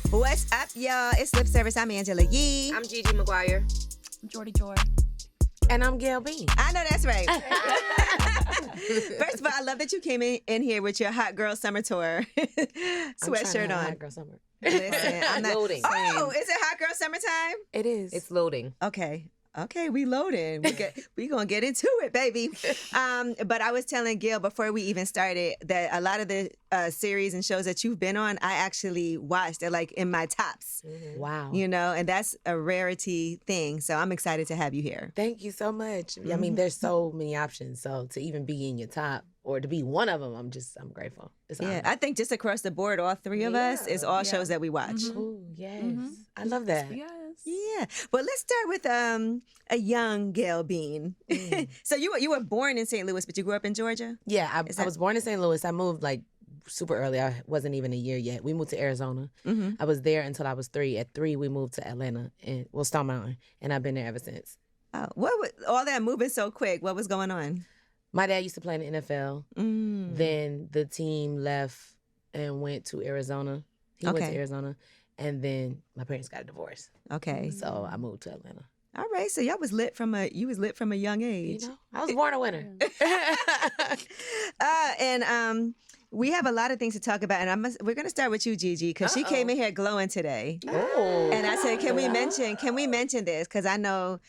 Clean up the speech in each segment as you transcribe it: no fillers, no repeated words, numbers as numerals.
What's up, y'all? It's Lip Service. I'm Angela Yee. I'm Gigi Maguire. I'm Jordy Jor. And I'm Gail B. I know that's right. First of all, I love that you came in here with your Hot Girl Summer Tour sweatshirt on. Hot Girl Summer. Listen, I'm not Loading. Oh, is it Hot Girl Summertime? It is. It's loading. Okay, we loading. We gonna get into it, baby. But I was telling Gail before we even started that a lot of the series and shows that you've been on, I actually watched. They're like in my tops. Mm-hmm. Wow. You know, and that's a rarity thing. So I'm excited to have you here. Thank you so much. I mean, there's so many options. So to even be in your top or to be one of them, I'm grateful. It's an honor. I think just across the board, all three of us is all shows that we watch. Ooh, yes. I love that. Yes. Yeah. Well, let's start with a young Gail Bean. So you were born in St. Louis, but you grew up in Georgia? Yeah, I was born in St. Louis. I moved like super early. I wasn't even a year yet. We moved to Arizona. I was there until I was 3. At 3, we moved to Atlanta, Stone Mountain, and I've been there ever since. Oh, what was all that moving so quick? What was going on? My dad used to play in the NFL. Then the team left and went to Arizona. He went to Arizona. And then my parents got a divorce. Okay. So I moved to Atlanta. All right. So y'all was lit from a young age. You know, I was born a winner. And we have a lot of things to talk about, and we're gonna start with you, Gigi, because she came in here glowing today. Oh. And I said, can we mention this? Because I know,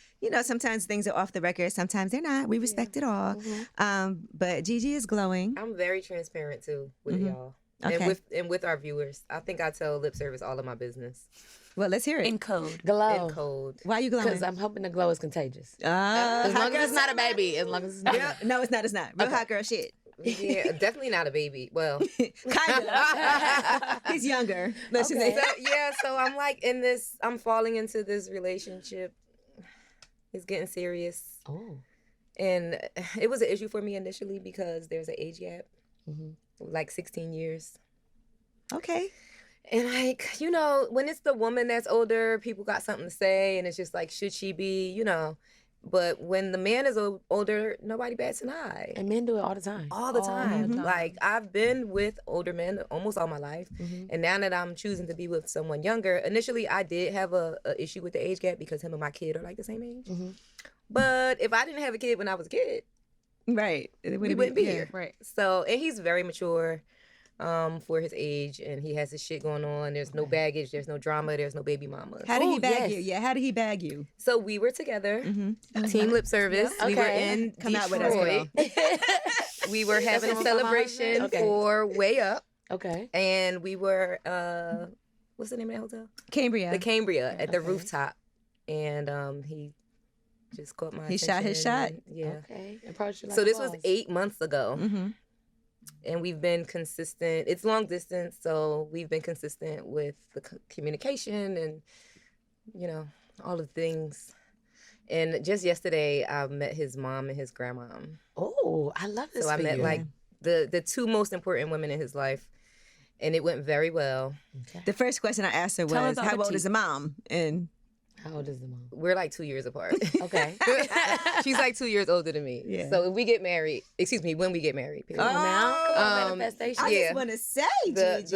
sometimes things are off the record, sometimes they're not. We respect it all. But Gigi is glowing. I'm very transparent too with y'all. Okay. And with our viewers. I think I tell Lip Service all of my business. Well, let's hear it. In code. Glow. In code. Why are you glowing? Because I'm hoping the glow is contagious. As long as it's not a baby. As long as it's not. No, it's not. It's not. Real hot girl shit. Yeah, definitely not a baby. Well, kind of. He's younger. Let's just say. So I'm like I'm falling into this relationship. It's getting serious. Oh. And it was an issue for me initially because there's an age gap. Like 16 years. Okay. And when it's the woman that's older, people got something to say, and it's just like, should she be, But when the man is older, nobody bats an eye. And men do it all the time. All the time. Like, I've been with older men almost all my life. And now that I'm choosing to be with someone younger, initially I did have a issue with the age gap because him and my kid are like the same age. But if I didn't have a kid when I was a kid, right, we wouldn't be here. Right. So, and he's very mature for his age, and he has his shit going on. There's no baggage, there's no drama, there's no baby mamas. How did he bag you? Yeah, how did he bag you? So we were together, Team Lip Service. Yep. We were in Come Detroit. out with us, girl. We were having a celebration for Way Up. Okay. And we were, what's the name of that hotel? Cambria. The Cambria at the rooftop. And he just caught my attention. He shot his shot. Yeah. Okay. Approach you like So this a was boss. 8 months ago. And we've been consistent. It's long distance, so we've been consistent with the communication and, all the things. And just yesterday, I met his mom and his grandmom. Oh, I love this. So I met like the two most important women in his life, and it went very well. Okay. The first question I asked her Tell was, us how the old tea. is the mom? And How old is the mom? We're like 2 years apart. Okay. She's like 2 years older than me. Yeah. So if we get married, when we get married, period. Come on now. Come on, Um, manifestation. I Yeah. just want to say, Gigi.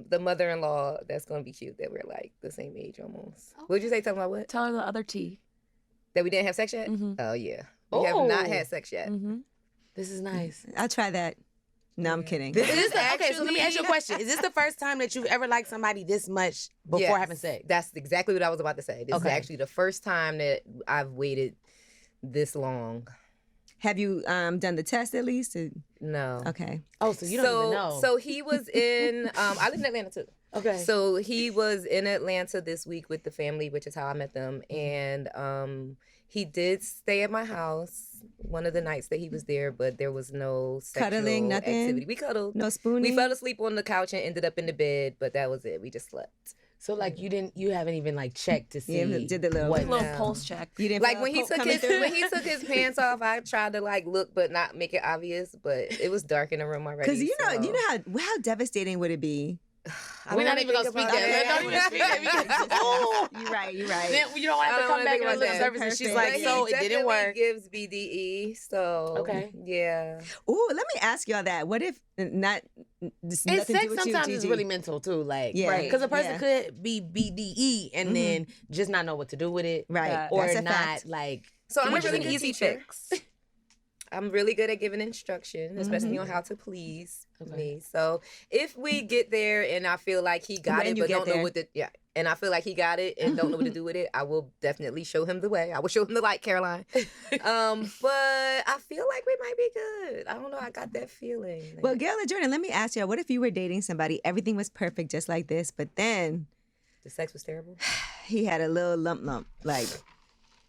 the mother-in-law, that's gonna be cute. That we're like the same age almost. What'd you say? Talking about what? Tell her the other T. That we didn't have sex yet? Oh yeah, we have not had sex yet. This is nice. I'll try that. No, I'm kidding. Is this okay, so let me ask you a question. Is this the first time that you've ever liked somebody this much before Yes. having sex? That's exactly what I was about to say. This is Okay. actually the first time that I've waited this long. Have you done the test at least? No. Okay. Oh, so you don't even know. So he was in. I live in Atlanta too. Okay. So he was in Atlanta this week with the family, which is how I met them, and he did stay at my house one of the nights that he was there, but there was no sexual Cuddling, nothing? activity. We cuddled. No spooning? We fell asleep on the couch and ended up in the bed, but that was it. We just slept. So like you haven't even like checked to see. Yeah, did the little- what Little No. pulse check. You didn't Like feel when a he poke took coming through? his pants off, I tried to like look but not make it obvious, but it was dark in the room already. Because you know how devastating would it be We're not even gonna speak that. Don't even speak that. Oh, You're right. then you don't have to come back and lip service. And she's like, Perfect. so it didn't work. Gives BDE, so Okay. yeah. Ooh, let me ask y'all that. What if not? This And nothing to do sex with sometimes you, is Gigi. really mental too, like Yeah. because a person Yeah. could be BDE and then just not know what to do with it, Right. or That's a not fact. like. So I'm Which a is really an good easy teacher. fix. I'm really good at giving instruction, especially on how to please Okay. me. So if we get there and I feel like he got When it, you but get don't know there. what and I feel like he got it and don't know what to do with it, I will definitely show him the way. I will show him the light, Caroline. But I feel like we might be good. I don't know. I got that feeling. Well, Gail and Jordan, let me ask y'all, what if you were dating somebody, everything was perfect just like this, but then the sex was terrible. he had a little lump, like,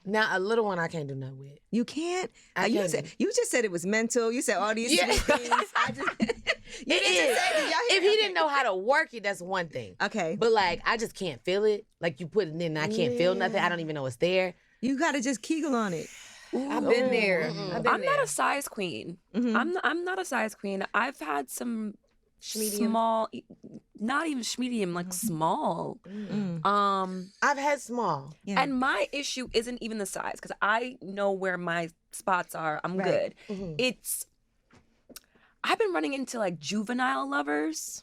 Now a little one I can't do nothing with. you can't? I you, can't. you just said it was mental. You said all these Yeah. sweet things. You It didn't is. just say that. Y'all If hear- he didn't know how to work it, that's one thing. Okay. But like, I just can't feel it. Like you put it in, and I can't feel nothing. I don't even know it's there. You got to just kegel on it. I've been there. I've been I'm there. not a size queen. Mhm. I'm not a size queen. I've had some Schmedium. small, not even medium, like small. I've had small. Yeah. And my issue isn't even the size because I know where my spots are. I'm Right. good. It's I've been running into like juvenile lovers,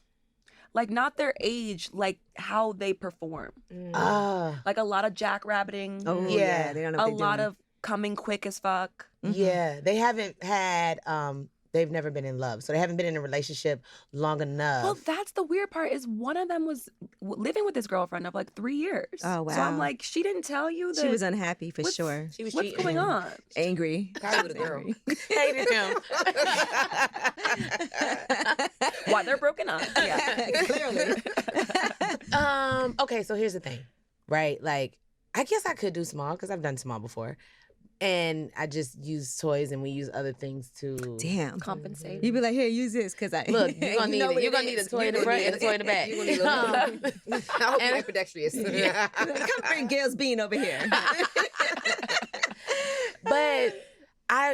like not their age, like how they perform. Like a lot of jackrabbiting, Oh, Yeah. yeah. They don't know a what they're lot doing. of coming quick as fuck. Yeah, they haven't had. They've never been in love, so they haven't been in a relationship long enough. Well, that's the weird part is one of them was living with his girlfriend of like 3 years. Oh, So I'm wow. like, she didn't tell you that. She was unhappy for What's- sure. She was What's cheating. going on? Angry. Probably with a girl. Hated him. Why they're broken up? Yeah. Clearly. Okay, so here's the thing, right? Like, I guess I could do small because I've done small before, and I just use toys, and we use other things to. Damn. Compensate. You be like, here, use this, because I Look, you're gonna need know it. what You're it gonna need a is. toy in the front and a toy in the back. You gonna need a I hope you're ambidextrous. Come bring Gail's bean over here. But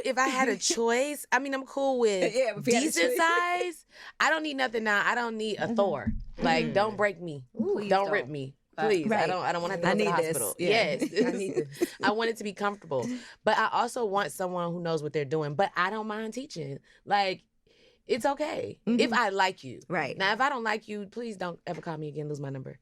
if I had a choice, I mean, I'm cool with Yeah, if you had a decent choice. size. I don't need nothing now. I don't need a Thor. Like, don't break me. Please don't rip don't. me. Please. I Right. don't want to have to I go to the need this. hospital. Yeah. Yes. I need this. I want it to be comfortable. But I also want someone who knows what they're doing. But I don't mind teaching. Like, it's okay. If I like you. Right. Now, if I don't like you, please don't ever call me again, lose my number.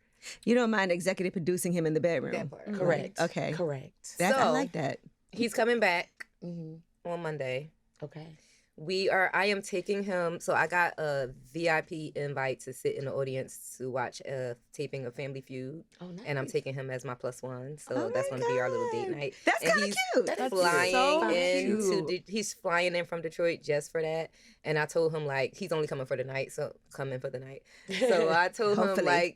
You don't mind executive producing him in the bedroom. That part. Correct. Okay. Correct. That, I So- like that. He's coming back Mhm. on Monday. Okay. I am taking him. So I got a VIP invite to sit in the audience to watch a taping of Family Feud. Oh, nice. And I'm taking him as my +1. So Oh that's my going to be our little date God. night. That's And kinda he's cute. That's flying so in cute. he's flying in from Detroit just for that. And I told him like he's only coming for the night, so come in for the night. So I told him Hopefully.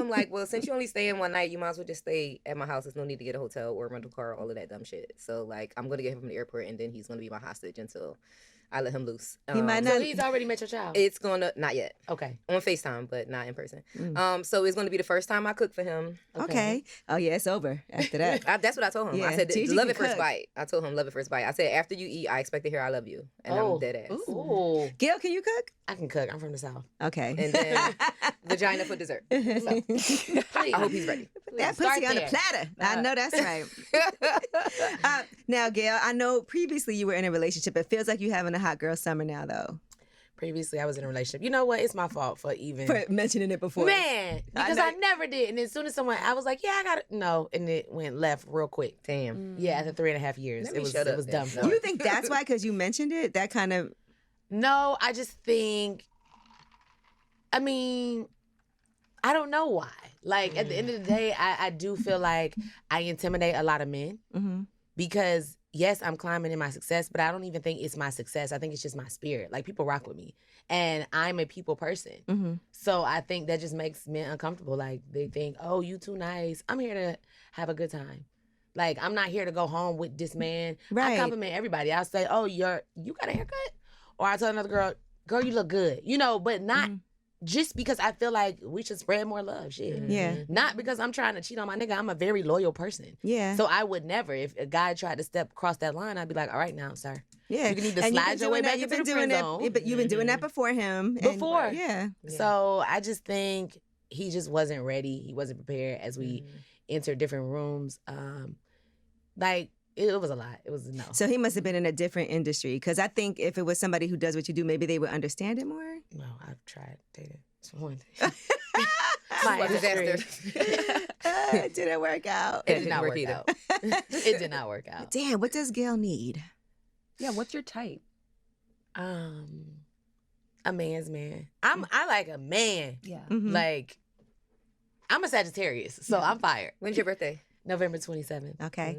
like, well, since you only stay in one night, you might as well just stay at my house. There's no need to get a hotel or a rental car or all of that dumb shit. So like I'm gonna get him from the airport and then he's gonna be my hostage until I let him loose. He might So not- he's already met your child. It's gonna not yet. Okay. On FaceTime, but not in person. Mm. So it's gonna be the first time I cook for him. Okay. Oh, yeah, it's over after that. That's what I told him. Yeah, I said, Gigi love can it first cook. bite. I told him, love it first bite. I said, after you eat, I expect to hear I love you. And I'm dead ass. Ooh. Gail, can you cook? I can cook. I'm from the South. Okay. And then vagina for dessert. So, Please. I hope he's ready. That Start pussy on the there. platter. I know that's right. Now, Gail, I know previously you were in a relationship. It feels like you're having a hot girl summer now, though. Previously, I was in a relationship. You know what? It's my fault for even. For mentioning it before. Man, because know- I never did. And as soon as someone, I was like, yeah, I got it. No. And it went left real quick. Damn. Yeah, after 3.5 years. Let It me was, shut it up was then. done for. You think that's why? Because you mentioned it? That kind of. No, I just think, I mean, I don't know why. Like, at the end of the day, I do feel like I intimidate a lot of men Mm-hmm. because, yes, I'm climbing in my success, but I don't even think it's my success. I think it's just my spirit. Like, people rock with me. And I'm a people person. Mm-hmm. So I think that just makes men uncomfortable. Like, they think, oh, you too nice. I'm here to have a good time. Like, I'm not here to go home with this man. Right. I compliment everybody. I'll say, oh, you got a haircut? Or I tell another girl, you look good. You know, but not just because I feel like we should spread more love. Shit. Yeah. Not because I'm trying to cheat on my nigga. I'm a very loyal person. Yeah. So I would never, if a guy tried to cross that line, I'd be like, all right now, sir. Yeah. You can either And you've been slide your way doing that- back you've into been the doing friend that- zone. yeah, but you've been doing that before him. Before. Yeah. So I just think he just wasn't ready. He wasn't prepared as we entered different rooms. Like, it was a lot. It was a no. So he must have been in a different industry, because I think if it was somebody who does what you do, maybe they would understand it more. No, I've tried dating. It's one thing. My disaster. It didn't work out. It did not work out. It did not work out. Damn, what does Gail need? Yeah, what's your type? A man's man. I like a man. Yeah. Mhm. Like, I'm a Sagittarius, so I'm fired. When's your birthday? November 27th. Okay.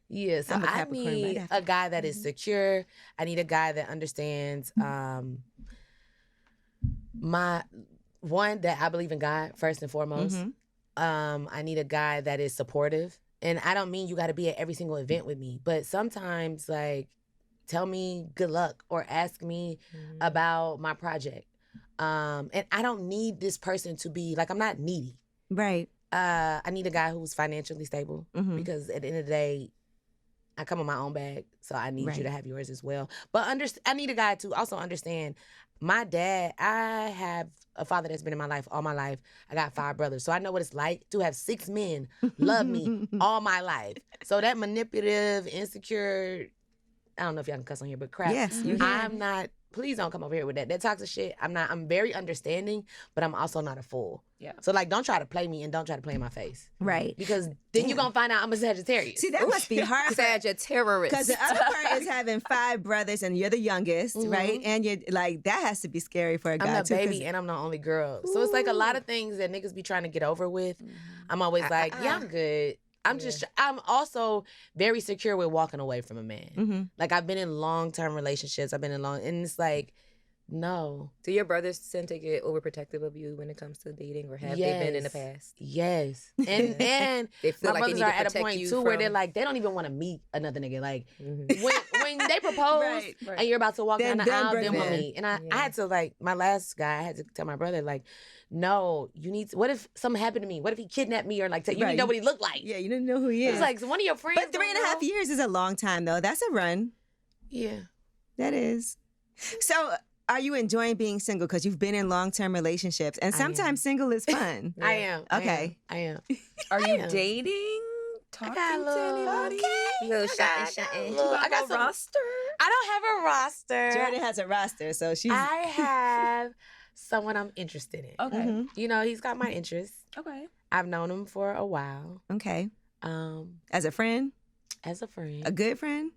Yeah, so I'm a I Capricorn right need after. a guy that is secure. I need a guy that understands my one, that I believe in God first and foremost. Mhm. I need a guy that is supportive. And I don't mean you got to be at every single event with me, but sometimes, like, tell me good luck or ask me about my project. And I don't need this person to be, like, I'm not needy. Right. I need a guy who's financially stable Mhm. because at the end of the day, I come in my own bag, so I need Right. you to have yours as well. But I need a guy to also understand my dad. I have a father that's been in my life all my life. I got 5 brothers, so I know what it's like to have 6 men love me all my life. So that manipulative, insecure, I don't know if y'all can cuss on here, but crap. Yes, you can. I'm not. Please don't come over here with that. That toxic shit. I'm not. I'm very understanding, but I'm also not a fool. Yeah. So, like, don't try to play me and don't try to play in my face. Right. Because then you're Damn. gonna find out I'm a Sagittarius. See, that must be hard. Sagittarius. Because the other part is having 5 brothers and you're the youngest, right? And you're like, that has to be scary for a guy I'm the too. 'cause- baby and I'm the only girl. So it's like a lot of things that niggas be trying to get over with. I'm always like, yeah, I'm good. I'm also very secure with walking away from a man. Mhm. Like, I've been in long-term relationships. and it's like, no. Do your brothers tend to get overprotective of you when it comes to dating, or have they been in the past? Yes. And They feel my like they brothers need are to at a protect point you too where from- they're like, they don't even want to meet another nigga. Like, Mhm. when they propose Right. and you're about to walk Then- down the then aisle, bring then them we'll in. meet. And I Yeah. had to, like, my last guy, I had to tell my brother, like, no, you need to, what if something happened to me? What if he kidnapped me? Or, like, you need Right. to know what he looked like. Yeah, you didn't know who he is. It's like, so one of your friends. but 3.5 years is a long time, though. That's a run. Yeah. That is. So, are you enjoying being single? Because you've been in long-term relationships, and I am. sometimes single is fun. I am. Okay. I am. Are you am. dating? Talking got a to little- anybody? Little I got shutting. a little- I got some- roster. I don't have a roster. Jordan has a roster, so she's. I have someone I'm interested in. Okay. Mhm. You know, he's got my interests. Okay. I've known him for a while. Okay. Um, As a friend, as a friend. a good friend,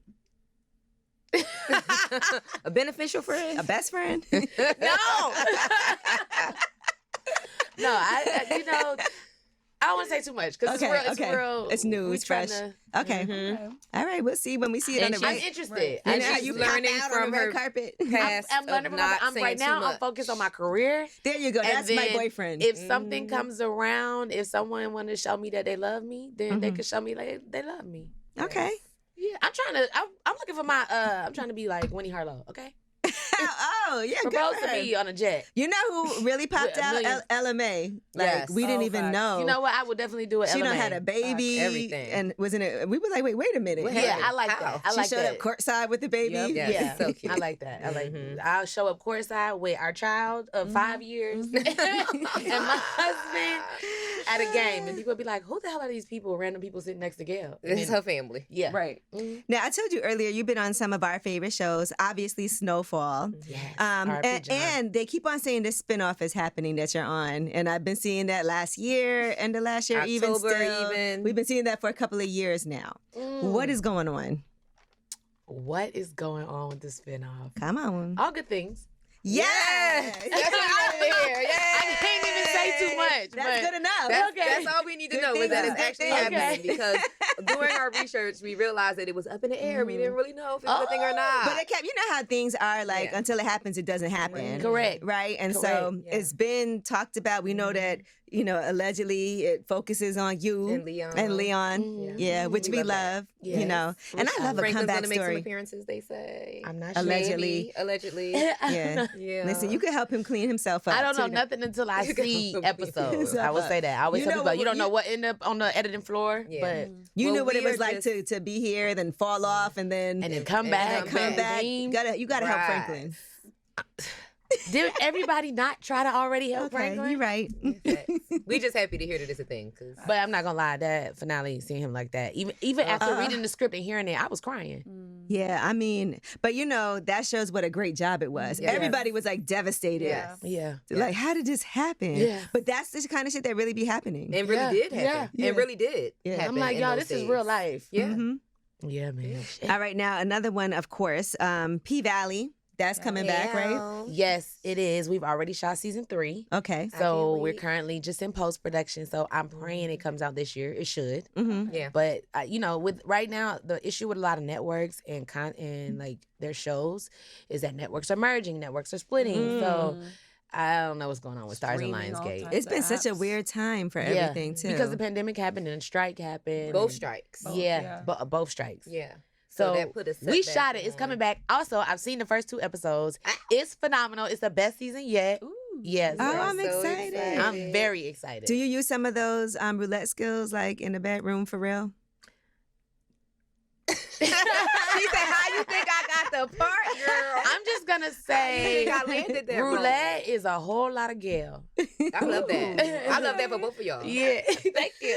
A beneficial friend. a best friend. No. No, you know, I don't want to say too much because Okay, it's real. It's new, we it's trying fresh. to- Okay. Okay. All right, we'll see when we see it on And the she's I'm red. interested. Right. I'm And Yeah, she's you learning pop out on from the red her carpet. past. I'm learning of from not I'm saying right too now. I'm much. focused on my career. There you go. And That's my then boyfriend. If something comes around, if someone want to show me that they love me, then they Mhm. can show me like they love me. Okay. Yeah, I'm looking for my. I'm trying to be like Winnie Harlow. Okay, Oh, yeah, good propose for to her. me on a jet. You know who really popped With a out? million- LMA. Like, Yes. we didn't Oh, even facts. know. You know what? I would definitely do it. she done had a baby. everything. And was in it. We were like, wait a minute. What Yeah, happened? I like How? that. I She like showed that. up courtside with the baby. Yep. Yes, Yeah. so cute. I like that. I like. Mhm. I'll show up courtside with our child of 5 years and my husband at a game, and people would be like, "Who the hell are these people? Random people sitting next to Gail?" And This is then- her family. yeah. Right. Mhm. Now, I told you earlier, you've been on some of our favorite shows, obviously Snowfall. Yes. Um, R.I.P. and, John. and they keep on saying this spinoff is happening that you're on. And I've been seeing that last year, end of last year, even October still. even. We've been seeing that for a couple of years now. What is going on? What is going on with this spinoff? Come on. All good things. Yes! That's what we wanted to hear. Yes. I can't even say too much. That's good enough. That's all we need to know is that it's actually happening. Because during our research, we realized that it was up in the air. We didn't really know if it was a thing or not. But it kept, you know how things are like until it happens, it doesn't happen. Correct. Right? And so it's been talked about. We know that, you know, allegedly it focuses on you and Leon. Yeah, which we love, you know. And I love a Franklin's comeback gonna make some story. appearances, they say. I'm not sure. Allegedly. Yeah. Listen, you can help him clean himself up. I don't know too. nothing until I see episodes. I will say that. I always You tell know people, what- you don't know what ended up on the editing floor, but You knew what it we was are like to be here, then fall off, and then come back. come back. You gotta help Franklin. Did everybody not try to already help Franklin? You're right. We just happy to hear that it's a thing. But I'm not gonna lie, that finale, seeing him like that, even after reading the script and hearing it, I was crying. Yeah, I mean, but you know, that shows what a great job it was. Yes. Everybody was like devastated. Yeah. Like, how did this happen? Yeah. But that's the kind of shit that really be happening. And really did happen. Yeah. And really did happen. I'm like, in y'all, those this is days. real life. Yeah. Mhm. Yeah, man. All right, now another one, of course, P-Valley. That's coming back, right? Yes, it is. We've already shot season 3. Okay. So can't we're wait. currently just in post-production. So I'm praying it comes out this year. It should. Mm-hmm. Yeah. But you know, with right now, the issue with a lot of networks and like their shows is that networks are merging, networks are splitting. So I don't know what's going on with Stars and Streaming all Lionsgate. types It's been of such a apps. weird time for everything, too. because the pandemic happened and a strike happened. Both and- strikes. yeah. both strikes. Yeah. So that put a we setback shot it. It's on- coming back. Also, I've seen the first 2 episodes. It's phenomenal. It's the best season yet. Ooh. Yes. Oh, We're I'm so excited. I'm very excited. Do you use some of those roulette skills like in the bedroom for real? She said, "How you think I got the part, girl?" I'm just gonna say I landed that roulette is a whole lot of Gail. I love that. I love that for both of y'all. Yeah. Thank you.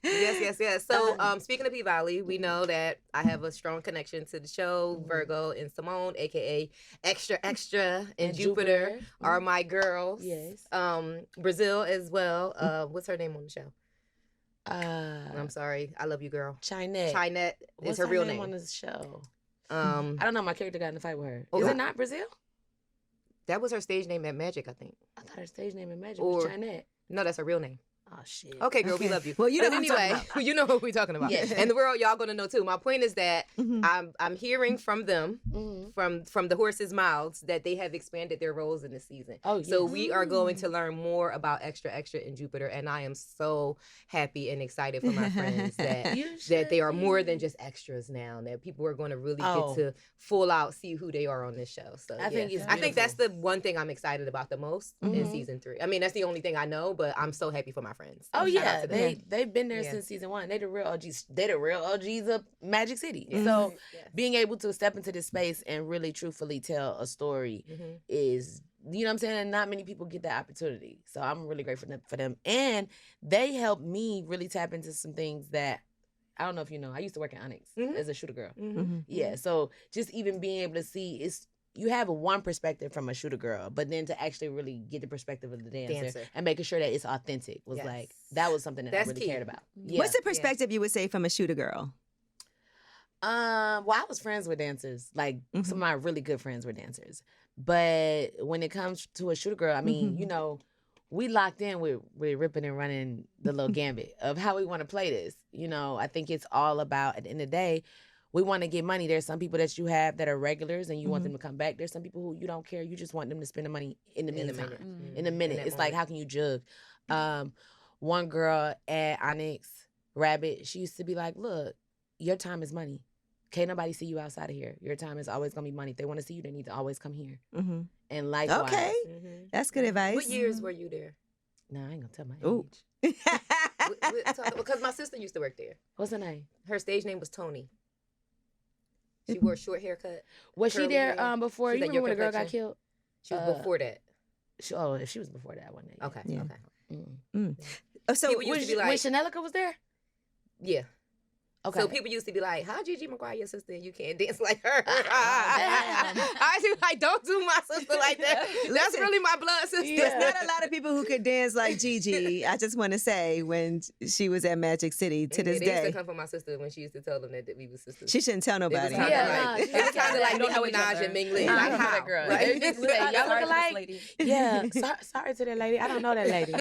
Yes. So, speaking of P-Valley, we know that I have a strong connection to the show. Virgo and Simone, aka Extra and And Jupiter, Jupiter. are my girls. Yes. Brazil as well. What's her name on the show? I'm I'm sorry. I love you, girl. Chinette. Chinette What's is her real name on name. this show? Um, I don't know. My character got in a fight with her. Oh, Is God. it not Brazil? that was her stage name at Magic, I think. I thought her stage name in Magic was Or- Chinette. No, that's her real name. Oh shit. Okay, girl, we Okay. love you. Well, you know But who I'm talking anyway, you know what we're talking about. Yes. And the world, y'all gonna know too. My point is that Mhm. I'm hearing from them, Mhm. from the horses' mouths, that they have expanded their roles in this season. Oh, So yes. we are going to learn more about Extra and Jupiter, and I am so happy and excited for my friends that You that they should are more be. than just extras now. That people are going to really Oh. get to full out see who they are on this show. So I think it's I think that's beautiful. the one thing I'm excited about the most in Mhm. season 3. I mean, that's the only thing I know, but I'm so happy for my friends. Oh Shout out yeah, to them. they've been there Yeah. since season 1. They the real OGs. They the real OGs of Magic City. Yeah. So Yes. being able to step into this space and really truthfully tell a story Mhm. is, you know what I'm saying? And not many people get that opportunity. So I'm really grateful for them. And they helped me really tap into some things that I don't know if you know. I used to work at Onyx Mhm. as a shooter girl. Mhm. Yeah. So just even being able to see you have one perspective from a shooter girl, but then to actually really get the perspective of the dancer. And making sure that it's authentic was Yes. like, that was something that That's I really key. cared about. Yeah. What's the perspective you would say from a shooter girl? Well, I was friends with dancers. Like Mhm. some of my really good friends were dancers. But when it comes to a shooter girl, I mean, you know, we locked in with ripping and running the little gambit of how we want to play this. You know, I think it's all about, at the end of the day, we want to get money. There's some people that you have that are regulars and you want them to come back. There's some people who you don't care. You just want them to spend the money in the In the meantime. minute. Mhm. In a minute. that It's like, moment. how can you jug? One girl at Onyx Rabbit, she used to be like, look, your time is money. Can't nobody see you outside of here. Your time is always gonna be money. If they want to see you, they need to always come here. Mm-hmm. And likewise, Okay, Mhm. that's good advice. What years were you there? no, I ain't gonna tell my Ooh. age. Because my sister used to work there. What's her name? Her stage name was Tony. She wore a short haircut. Was she Curly there hair. before? She's You at remember your when the girl got convention? killed? She was before that. If she was before that, wasn't it? Okay. Yeah. Okay. Mm. So People used to be like, when Chanelica was there? yeah. Okay. So people used to be like, how Gigi Maguire your sister and you can't dance like her? I was like, don't do my sister like that. That's really my blood sister. There's not a lot of people who could dance like Gigi. I just want to say, when she was at Magic City to this They used day. to come from my sister when she used to tell them that we were sisters. She shouldn't tell It was nobody. kind of like don't know Nicki each Minaj other. and Ming Lee. I Like don't know how? that girl. Right? Y'all look alike? Lady. Yeah. Sorry to that lady. I don't know that lady.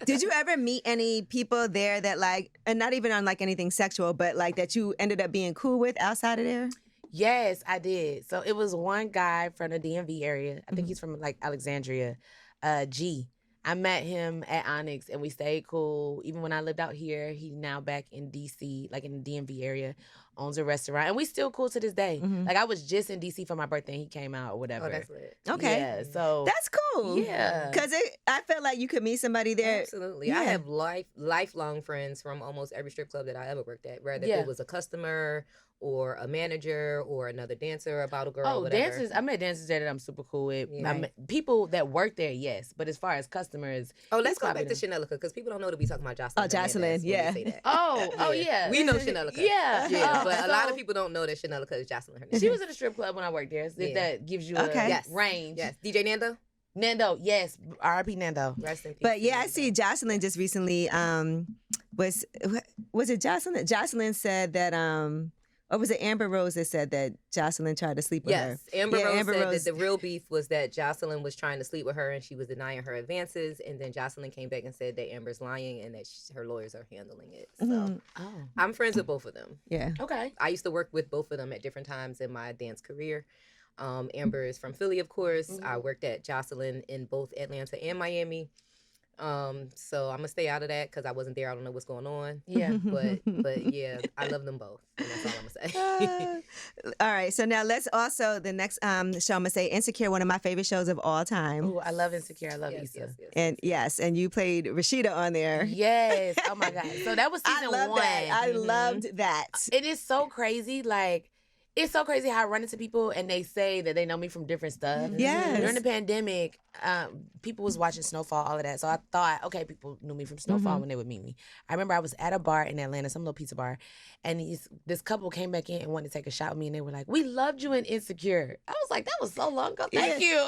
Did you ever meet any people there that like, and not even on like anything sexual, but like that you ended up being cool with outside of there? Yes, I did. So it was one guy from the DMV area. I think he's from like Alexandria, G. I met him at Onyx and we stayed cool. Even when I lived out here, he's now back in DC, like in the DMV area, owns a restaurant. And we still cool to this day. Like I was just in DC for my birthday and he came out or whatever. Oh, that's lit. Okay. Yeah, so That's cool. Yeah. Because I felt like you could meet somebody there. Absolutely. I Yeah. have lifelong friends from almost every strip club that I ever worked at, whether Yeah. it was a customer or a manager or another dancer, a bottle girl, Oh, whatever. dancers! I met dancers there that I'm super cool with. Yeah. I met people that work there, yes. But as far as customers, Oh, let's it's go back probably to Chanelica because people don't know to be talking about Jocelyn. Oh, Jocelyn, Hernandez when yeah. we say that. oh yeah, We know Chanelica. Yeah, Yeah, Oh, but a lot so of people don't know that Chanelica is Jocelyn Hernandez. She was in a strip club when I worked there. So if Yeah. that gives you Okay. a Yes. range. Yes. DJ Nando? Nando, yes. R.I.P. Nando. Rest in peace. But yeah, I Nando. see Jocelyn just recently was it Jocelyn? Jocelyn said that or was it Amber Rose that said that Jocelyn tried to sleep with her? Yes, Amber Yeah, Rose Amber said Rose- that the real beef was that Jocelyn was trying to sleep with her and she was denying her advances. And then Jocelyn came back and said that Amber's lying and that her lawyers are handling it. So Mhm. Oh, I'm friends with both of them. Yeah. okay. I used to work with both of them at different times in my dance career. Amber is from Philly, of course. I worked at Jocelyn in both Atlanta and Miami. So I'm gonna stay out of that because I wasn't there. I don't know what's going on. Yeah. But yeah, I love them both. And that's all I'm gonna say. All right. So now let's also the next show I'm gonna say Insecure, one of my favorite shows of all time. Ooh, I love Insecure. I love yes, Issa. yes, yes. And yes, and you played Rashida on there. Yes. Oh my God. So that was season I love one. that. I loved that. It is so crazy. Like, it's so crazy how I run into people and they say that they know me from different stuff. Yes. During the pandemic, people was watching Snowfall, all of that. So I thought, okay, people knew me from Snowfall when they would meet me. I remember I was at a bar in Atlanta, some little pizza bar, and this couple came back in and wanted to take a shot with me, and they were like, "We loved you in Insecure." I was like, "That was so long ago. Thank you,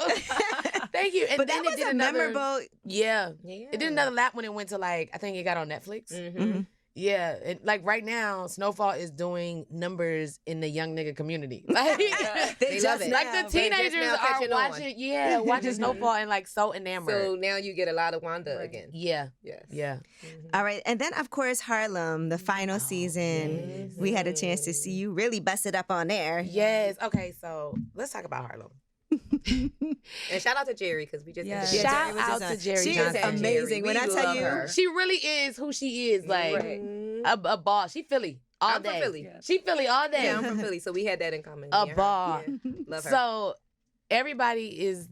thank you." And But then that it was did a another, memorable. yeah. Yeah. It did another lap when it went to like I think it got on Netflix. Mhm. Yeah, and like right now, Snowfall is doing numbers in the young nigga community. Like, They love it. like the They're just teenagers now are catching on. watching, watching Snowfall and like so enamored. So now you get a lot of Wanda Right. again. Yeah, Yes. yeah. All right, and then of course Harlem, the final season. yes. We had a chance to see you really bust it up on there. Yes. Okay, so let's talk about Harlem. And shout out to Jerry because we just Yeah. interviewed Shout Jerry was out just to on- Jerry She is Johnson. amazing. When I We tell love you, her. She really is who she is. Like Right. a boss. She Philly all I'm day. from Philly. Yeah. She Philly all day. Yeah, I'm from Philly, so we had that in common. A me and her. bar. Yeah. Love her. So everybody is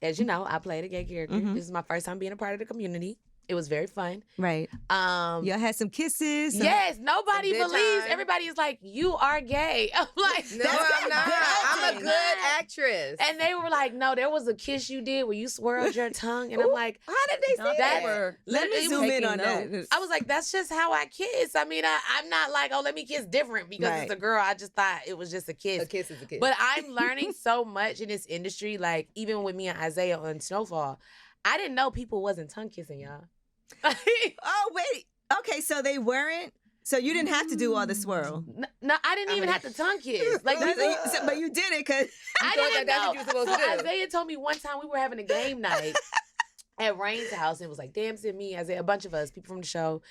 as you know, I played a gay character. Mhm. This is my first time being a part of the community. It was very fun. right? Y'all had some kisses. some- Yes, nobody Some good believes. time. Everybody is like, "You are gay." I'm like, No, That's I'm not. good I'm a acting. good actress. and they were like, "No, there was a kiss you did where you swirled your tongue," and I'm Ooh, like, how did they say That- that? Let me It zoom was in taking on that. notes. I was like, "That's just how I kiss." I mean, I'm not like, "Oh, let me kiss different because Right. it's a girl." I just thought it was just a kiss. A kiss is a kiss. But I'm learning so much in this industry. Like even with me and Isaiah on Snowfall, I didn't know people wasn't tongue kissing, y'all. Oh wait. Okay, so they weren't. So you didn't have to do all the swirl. No, I didn't even have to tongue kiss. Like But you did it because I thought didn't that's know. what you were supposed So to do. Isaiah told me one time we were having a game night at Rain's house, and it was like Damson, me, Isaiah, a bunch of us, people from the show.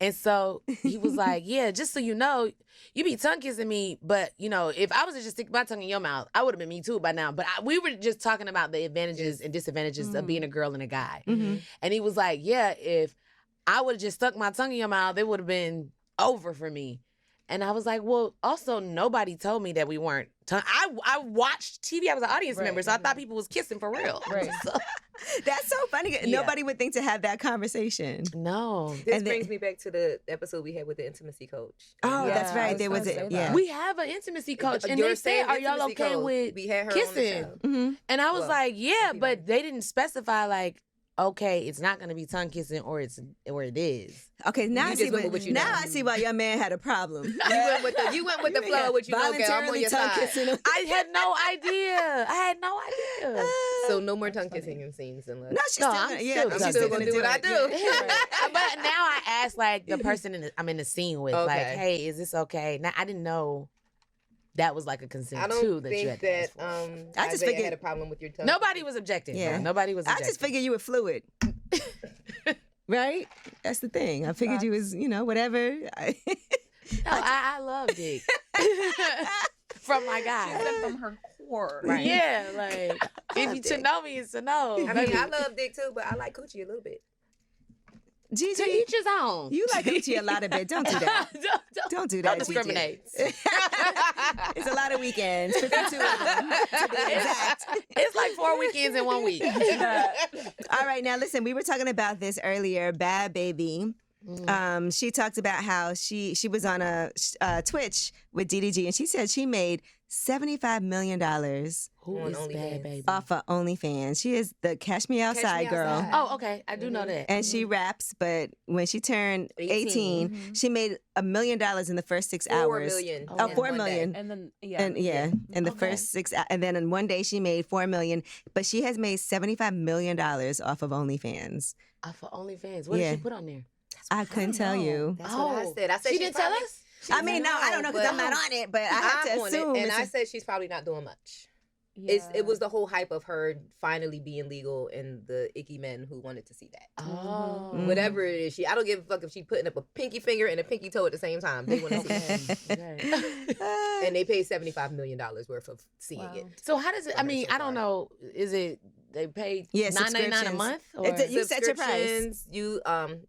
And so he was like, "Yeah, just so you know, you be tongue kissing me, but you know, if I was to just stick my tongue in your mouth, I would have been me too by now. But we were just talking about the advantages and disadvantages of being a girl and a guy. Mhm. And he was like, "Yeah, if I would have just stuck my tongue in your mouth, it would have been over for me." And I was like, "Well, also nobody told me that we weren't tongue. I watched TV. I was an audience Right. member, so I thought people was kissing for real. Right. So, that's so funny. Yeah. Nobody would think to have that conversation. no. This and then- brings me back to the episode we had with the intimacy coach. Oh, Yeah, that's I right. was There was gonna a say yeah. that. We have an intimacy coach, and Your they said, same "Are y'all intimacy okay coach, with we had her kissing?" on the show. Mhm. And I was Well, like, "Yeah," you but know. they didn't specify like, okay, it's not gonna be tongue kissing, or it is. Okay, now You I just see. went with what you know. I see why your man had a problem. You went with the flow. What you know, girl. I'm on your tongue side. kissing him. I had no idea. So no more tongue kissing in scenes unless. No, she's No, still I'm gonna, still she's gonna still do gonna it. do what I it. do. Yeah. But now I ask like the person I'm in the scene with, like, Okay. hey, is this okay? Now I didn't know that was like a consent I too don't that you had think to that ask for. I just Isaiah figured- had a problem with your tongue. Nobody was objecting. Yeah. Yeah, nobody was I objecting. just figured you were fluid. Right? That's the thing. I figured you was, whatever. No, I love dick from my She guy. said from her core. Right. Yeah, like if you to know me, it's to know. I mean, I love dick too, but I like coochie a little bit. Gigi, to each his own. you like Gucci a lot of bit. Don't do that. Don't do that, Don't Gigi. discriminate. It's a lot of weekends. 52 of them, to be exact. It's like 4 weekends in 1 week. All right, now listen, we were talking about this earlier. Bad Baby. She talked about how she was on a Twitch with DDG, and she said she made $75 million Who On is OnlyFans. bad baby? off of OnlyFans. She is the Cash Me Outside Me girl. Outside. Oh, okay. I do know that. And she raps, but when she turned 18, she made $1 million in the first 6 4 hours. million. Oh, in 4 one million. day. And then In the Okay. first 6 and then in one day she made $4 million, but she has made $75 million off of OnlyFans. For OnlyFans. What Yeah. did she put on there? I couldn't tell you. That's what I said. I said She she's didn't tell probably- us? I mean, no, I don't know because I'm not on it, but I have to I'm on assume. it, and it's I said she's probably not doing much. It was the whole hype of her finally being legal and the icky men who wanted to see that. Oh. Mhm. Whatever it is, I don't give a fuck if she putting up a pinky finger and a pinky toe at the same time. They want to see it. Okay. And they paid $75 million worth of seeing Wow. it. So how does it? I For her mean, so I don't far. know. Is it they pay Yeah, $9.99 a subscriptions. month? It's a- you set your price. Subscriptions,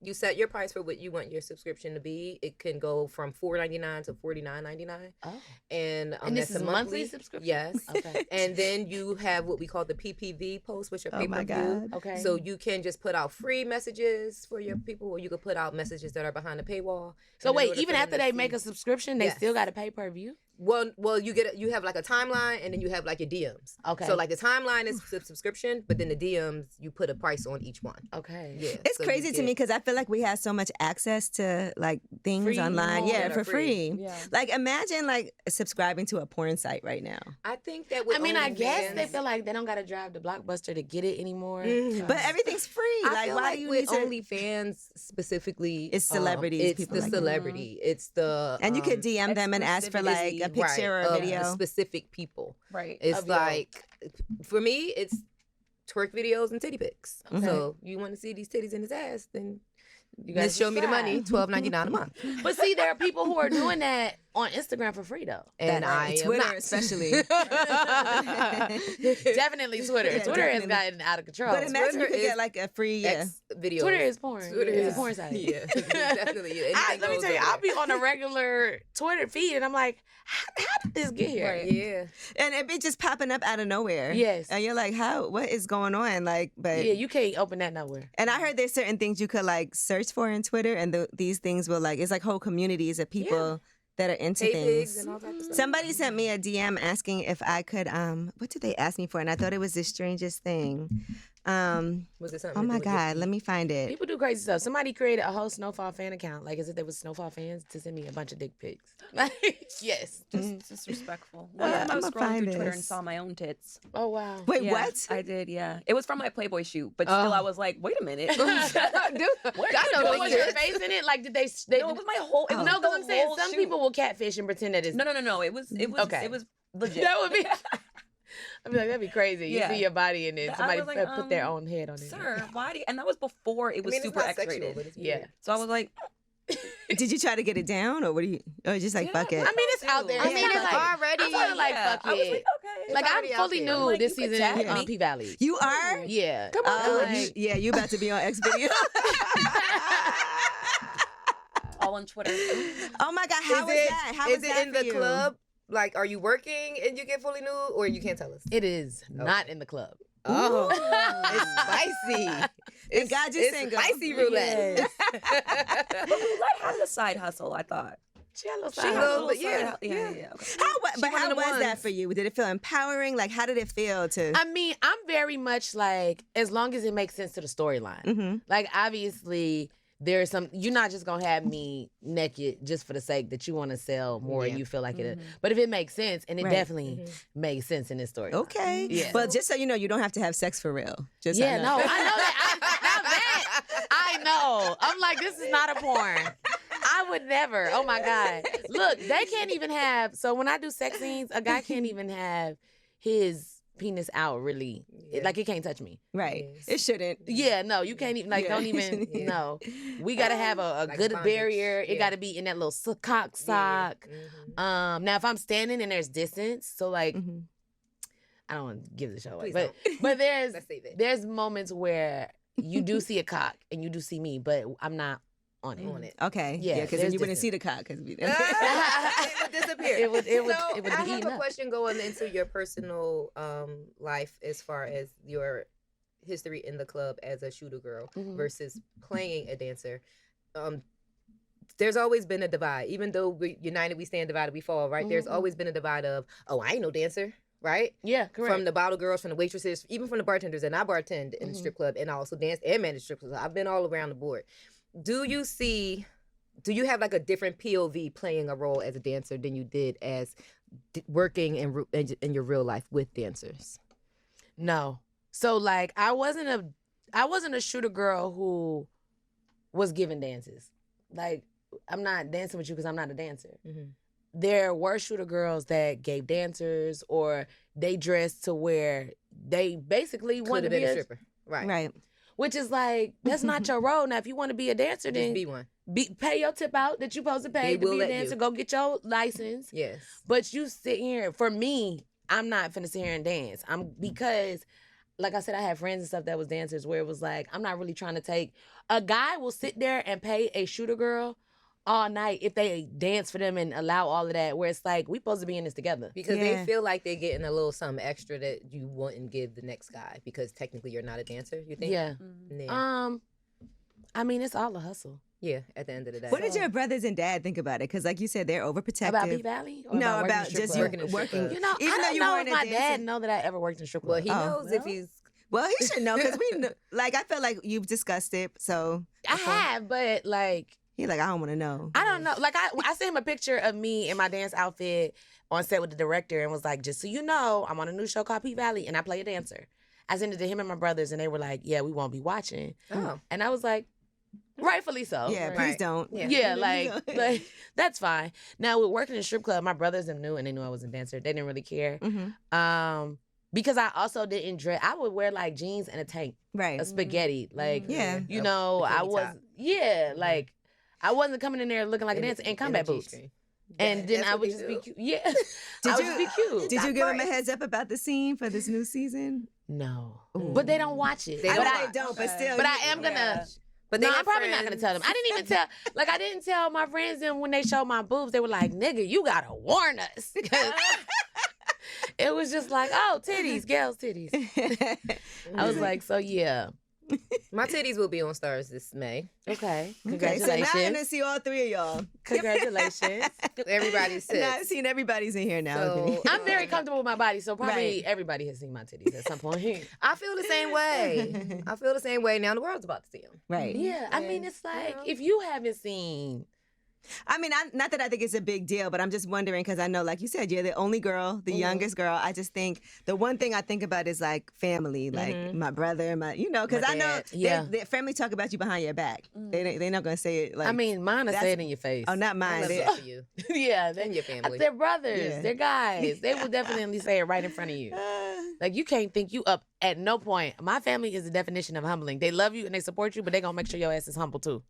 you set your price for what you want your subscription to be. It can go from $4.99 to $49.99, Oh. and And this that's is a monthly subscription? Yes. Okay. And then you have what we call the PPV post, which are Oh pay my per view. God. Okay. So you can just put out free messages for your people, or you could put out messages that are behind the paywall. So And in wait, order even for after them to they make see- a subscription, they Yes. still got to pay per view? well, you have like a timeline, and then you have like your DMs. Okay. So like the timeline is the subscription, but then the DMs you put a price on each one. Okay. Yeah. It's so you crazy to get- me because I feel like we have so much access to like things Free online. more Yeah, that for are free. free. Yeah. Like imagine like subscribing to a porn site right now. I think that with I mean, I guess they OnlyFans- feel like they don't got to drive to Blockbuster to get it anymore. Mhm. But everything's free. I Like feel why like do you with need to OnlyFans specifically, It's celebrities, It's people the like that. celebrity. It's the and you could DM them and ask for like a exclusivity, picture or a of video. specific people. Right. It's Of your- like for me, it's twerk videos and titty pics. Okay. So you want to see these titties in his ass, then You just show me the money. $12.99 a month. But see, there are people who are doing that on Instagram for free though. And That I am Twitter not. especially. Definitely Twitter. Yeah, Twitter has definitely. gotten out of control. But imagine you Twitter could get is like a free X videos. Twitter is porn. Twitter It's is a porn site. Yeah, definitely. Anything Let me goes tell you, over I'll there. be on a regular Twitter feed and I'm like, how did this get here? Right. Yeah. and it be just popping up out of nowhere. Yes. And you're like, what is going on? Like, but Yeah, you can't open that nowhere. and I heard there's certain things you could like search for in Twitter, and these things will like it's like whole communities of people that are into Hey things. pigs and all types of stuff. Somebody sent me a DM asking if I could what did they ask me for? And I thought it was the strangest thing. Was it something? Oh to do my with your God, feet? let me find it. People do crazy stuff. Somebody created a whole Snowfall fan account, like as if they was Snowfall fans, to send me a bunch of dick pics. Like, yes. Just disrespectful. One Yeah, time I was I'ma scrolling find through Twitter this. and saw my own tits. Oh wow. Wait, Yeah, what? I did, yeah. It was from my Playboy shoot, but still I was like, wait a minute. Dude, What? I know But those was your kids. face in it? Like, did they? No, it was my whole. It was No, the because I'm saying whole some shoot. people will catfish and pretend that it's. No. It was. Okay. It was legit. That would be. I'd be like, that'd be crazy. Yeah. You see your body and then I somebody was like, put their own head on it. Sir, why do you? And that was before it was I mean, super it's not X-rated. sexual, but it's Yeah. weird. So I was like, Did you try to get it down, or what do you? Or just like Yeah, fuck it? I mean, it's out there. I mean, it's like- already. I'm sort of like, yeah. fuck I was it. like, okay. Like, I'm already out fully there. nude Like, this you could season tag on me. P-Valley. You are? Yeah. Come on. Oh, Like- yeah, you about to be on X video. all on Twitter. Oh my God, how was that? How was is it that in for the you? club? Like, are you working and you get fully nude, or you can't tell us? It is not in the club. Oh, it's spicy. Thank God you're it's single. spicy roulette. But roulette had a side hustle, I thought. She had a little She side had a hustle. little, Yeah. yeah. Okay. But one how of the was that ones. for you? Did it feel empowering? Like, how did it feel to? I mean, I'm very much like, as long as it makes sense to the storyline. Mm-hmm. Like, obviously, there's some, you're not just gonna have me naked just for the sake that you want to sell more and you feel like it. But if it makes sense, and it Right. definitely makes sense in this story. Okay. Yeah. But just so you know, you don't have to have sex for real. Just Yeah, so no, I know that. Now that, I know. I'm like, this is not a porn. I would never. Oh my God. Look, they can't even have, so when I do sex scenes, a guy can't even have his penis out really. Yeah. Like, it can't touch me. Right. Yes. It shouldn't. Yeah, no, you can't even, like, Yeah. don't even, Yeah. no. We got to have a Like good bondage. barrier. It Yeah. got to be in that little cock sock. Now, if I'm standing and there's distance, so like, Mhm. I don't want to give the show away, Please but there's Let's save it. there's moments where you do see a cock and you do see me, but I'm not on it. On it. Okay. Yeah, Yeah, because then there's you wouldn't difference. see the cock. Cause we, It would disappear. It would So be I have eaten a up. question going into your personal life as far as your history in the club as a shooter girl Mhm. versus playing a dancer. There's always been a divide. Even though we united we stand, divided we fall, right? There's Mhm. always been a divide of, oh, I ain't no dancer, right? Yeah, correct. From the bottle girls, from the waitresses, even from the bartenders. And I bartend in the strip club and I also dance and manage strip clubs. I've been all around the board. Do you have like a different POV playing a role as a dancer than you did as working in your real life with dancers? No. So like I wasn't a shooter girl who was giving dances. Like, I'm not dancing with you because I'm not a dancer. Mhm. There were shooter girls that gave dancers, or they dressed to where they basically Could wanted have to been be a stripper. Right. right. which is like, that's not your role. Now, if you want to be a dancer, Just then be one. pay your tip out that you're supposed to pay They to will be a let dancer. you. Go get your license. Yes. But you sit here, for me, I'm not finna sit here and dance. Because, like I said, I have friends and stuff that was dancers where it was like, I'm not really trying to take, a guy will sit there and pay a shooter girl all night if they dance for them and allow all of that, where it's like, we supposed to be in this together. Because Yeah. they feel like they're getting a little something extra that you wouldn't give the next guy because technically you're not a dancer, you think? Yeah. Yeah. I mean, it's all a hustle. Yeah, at the end of the day. What did your brothers and dad think about it? Because, like you said, they're overprotective. About P Valley? Or No, working about strip just club? you Working in strip working. club. You know, even I though don't you know weren't if a my dancer. dad know that I ever worked in strip club. Well, he Oh, knows if he's... Well, he should know because we know. Like, I feel like you've discussed it, so I have, but like, he's like, I don't want to know. I don't know. Like, I sent him a picture of me in my dance outfit on set with the director and was like, just so you know, I'm on a new show called P Valley and I play a dancer. I sent it to him and my brothers and they were like, yeah, we won't be watching. Oh. And I was like, rightfully so. Yeah, Right. please don't. Yeah. Yeah, like that's fine. Now, with working in a strip club, my brothers them knew and they knew I was a dancer. They didn't really care. Mhm. Because I also didn't dress. I would wear like jeans and a tank, Right. a spaghetti. Like, Yeah. you know, I bikini was, top. like, I wasn't coming in there looking like a dancer and combat boots. And then I would just be cute. Yeah. I would just be cute. Did you give them a heads up about the scene for this new season? No. Ooh. But they don't watch it. They I don't know watch. they don't, but still. But I am gonna. But No, they I'm probably not gonna tell them. I didn't even tell. Like, I didn't tell my friends them when they showed my boobs. They were like, "Nigga, you gotta warn us." 'Cause it was just like, "Oh, titties, Gail's titties." I was like, "So yeah, My titties will be on Stars this May. okay, Okay, so now I'm congratulations, gonna see all three of y'all. congratulations." Everybody Now I've sits. seen everybody's in here now. So, I'm very comfortable with my body, so probably Right. everybody has seen my titties at some point. I feel the same way. I feel the same way. Now the world's about to see them. Right. Yeah, I mean, it's like if you haven't seen. I mean, not that I think it's a big deal, but I'm just wondering because I know, like you said, you're the only girl, the youngest girl. I just think the one thing I think about is like family, like my brother, because My I know dad. Yeah. their family talk about you behind your back. They're not gonna say it like. I mean, mine will that's- say it in your face. oh, not I mine. love They- that for you Yeah, and your family. they're brothers. Yeah. They're guys. They will definitely say it right in front of you. Like, you can't think you up at no point. My family is the definition of humbling. They love you and they support you, but they gonna make sure your ass is humble too.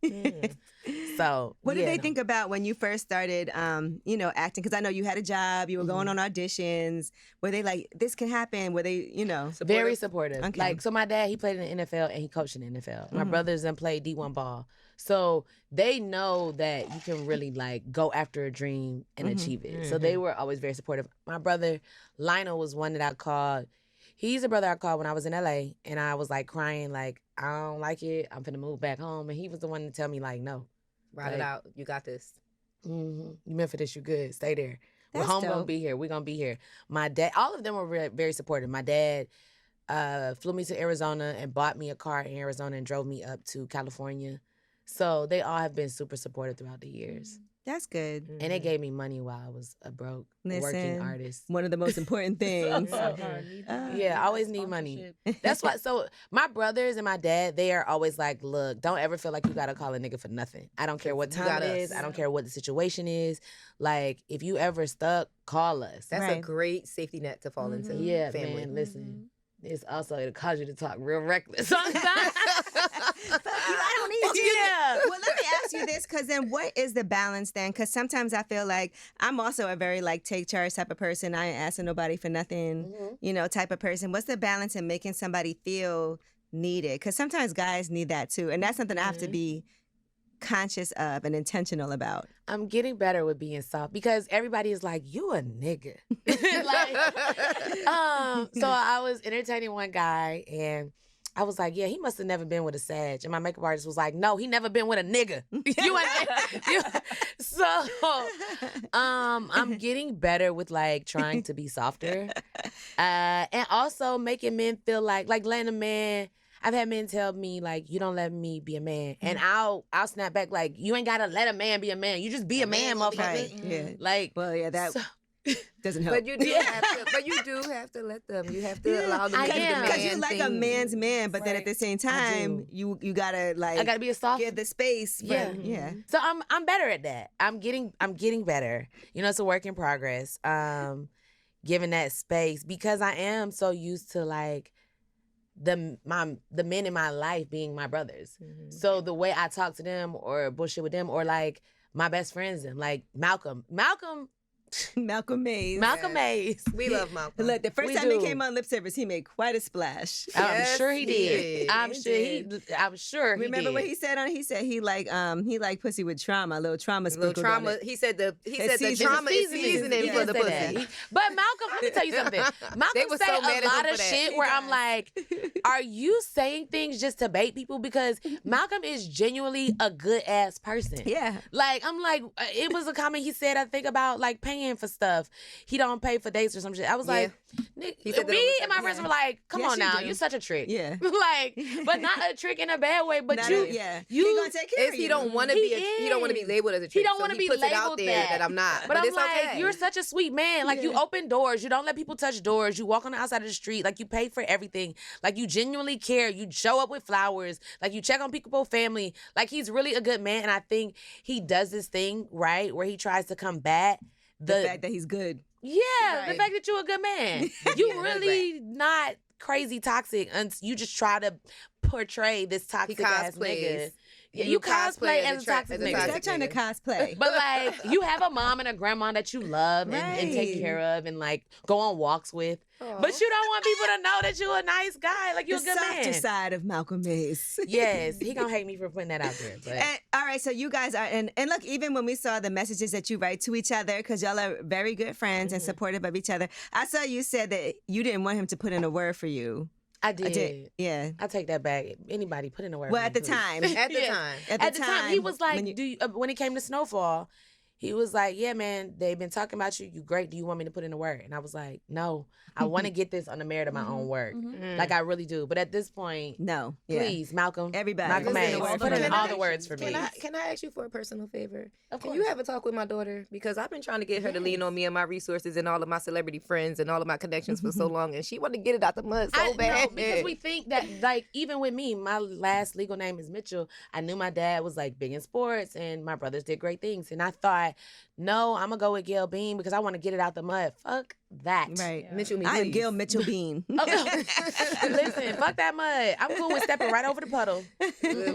So, What did yeah, they no. think about when you first started, acting? Because I know you had a job, you were going on auditions. Were they like, this can happen? Were they, Very supportive. Okay. Like, so my dad, he played in the NFL and he coached in the NFL. My brothers then played D1 ball. So they know that you can really like go after a dream and achieve it. So they were always very supportive. My brother, Lionel, was one that I called. He's a brother I called when I was in LA and I was like crying, like, I don't like it. I'm finna move back home. And he was the one to tell me like, no. Ride it out. You got this. You meant for this, you good. Stay there. We're That's home gonna dope. be here. We're gonna be here. My dad, all of them were very supportive. My dad flew me to Arizona and bought me a car in Arizona and drove me up to California. So they all have been super supportive throughout the years. That's good. And they gave me money while I was a broke working Listen, artist. One of the most important things. Yeah, I always need money. That's why. So my brothers and my dad, they are always like, look, don't ever feel like you gotta call a nigga for nothing. I don't care what time it is. I don't care what the situation is. Like, if you ever stuck, call us. That's a great safety net to fall into. Yeah, family. man. Listen, it's also it'll cause you to talk real reckless sometimes. I don't need you. Yeah. Well, let me ask you this, because then what is the balance then? Because sometimes I feel like I'm also a very like take charge type of person. I ain't asking nobody for nothing, you know, type of person. What's the balance in making somebody feel needed? Because sometimes guys need that too. And that's something I have to be conscious of and intentional about. I'm getting better with being soft because everybody is like, you a nigga. So I was entertaining one guy and I was like, yeah, he must have never been with a Sag. And my makeup artist was like, no, he never been with a nigga. So I'm getting better with like trying to be softer. And also making men feel like letting a man, I've had men tell me like, you don't let me be a man. And I'll snap back like, you ain't gotta let a man be a man. You just be a man, motherfucker. Right. Yeah. Like, Well, yeah, that doesn't help. But you do have to let them. You have to allow them to do the man Because you like a thing. man's man, but then at the same time, you gotta like I gotta be a soft. give the space. But, yeah. So I'm better at that. I'm getting better. You know, it's a work in progress. Giving that space because I am so used to like the men in my life being my brothers. So the way I talk to them or bullshit with them or like my best friends and like Malcolm Mays. We love Malcolm. Look, the first We time he do. came on Lip Service, he made quite a splash. I'm sure he did. I'm He sure he Remember did. what he said on? He said he like pussy with trauma, a little trauma Little sprinkled trauma. on it. He said the seasoning. trauma is Seasoning. seasoning He for did the say pussy. that. But Malcolm, let me tell you something. They Malcolm were say so mad a at lot him of for that. shit He where I'm does. like, are you saying things just to bait people? Because Malcolm is genuinely a good ass person. Yeah. Like, I'm like, it was a comment he said, I think about like paying for stuff. He don't pay for dates or some shit. I was like, He said that me all the and my time. friends were like, come Yes, on you now, do. you're such a trick. Yeah. Like, but not a trick in a bad way, but Not you, a- yeah. you he gonna take care Is of he you. don't want to He be he don't want to be is. labeled as a He trick. don't so want to be puts it out labeled there that I'm not. But I'm it's like, okay. you're such a sweet man. Like, you open doors. You don't let people touch doors. You walk on the outside of the street. Like, you pay for everything. Like, you genuinely care. You show up with flowers. Like, you check on people's family. Like, he's really a good man. And I think he does this thing, right, where he tries to combat the fact that he's good. Yeah, the Right. fact that you're a good man. You Yeah, really not crazy toxic. And you just try to portray this toxic ass cosplays. nigga. Yeah, you cosplay as a toxic as a nigga. toxic Stop trying to cosplay. But like, you have a mom and a grandma that you love and take Right. care of and like go on walks with. But you don't want people to know that you're a nice guy. Like, you're the a good softer man. side of Malcolm Mays. Yes, he gonna hate me for putting that out there. But And, all right, so you guys are, and look, even when we saw the messages that you write to each other, because y'all are very good friends and supportive of each other, I saw you said that you didn't want him to put in a word for you. I did. Yeah. I take that back. Anybody put in a word. Well, for at me, the please. time. At the Yeah. time. At the time, he was like, when you- when it came to Snowfall, he was like, yeah, man, they've been talking about you. You great. Do you want me to put in a word? And I was like, no, I want to get this on the merit of my own work. Like, I really do. But at this point, No. Yeah. please, Malcolm. Everybody. Malcolm Put in Mays, a word put for in me. all the words for me. Can I ask you for a personal favor? Of Can course. you have a talk with my daughter? Because I've been trying to get her to lean on me and my resources and all of my celebrity friends and all of my connections for so long, and she wanted to get it out the mud so I bad. know, because we think that, like, even with me, my last legal name is Mitchell. I knew my dad was, like, big in sports, and my brothers did great things. And I thought, no, I'm going to go with Gail Bean because I want to get it out the mud. Fuck that. Right. Mitchell me, I am please. Gail Mitchell Bean. Oh, listen, fuck that mud. I'm cool with stepping right over the puddle.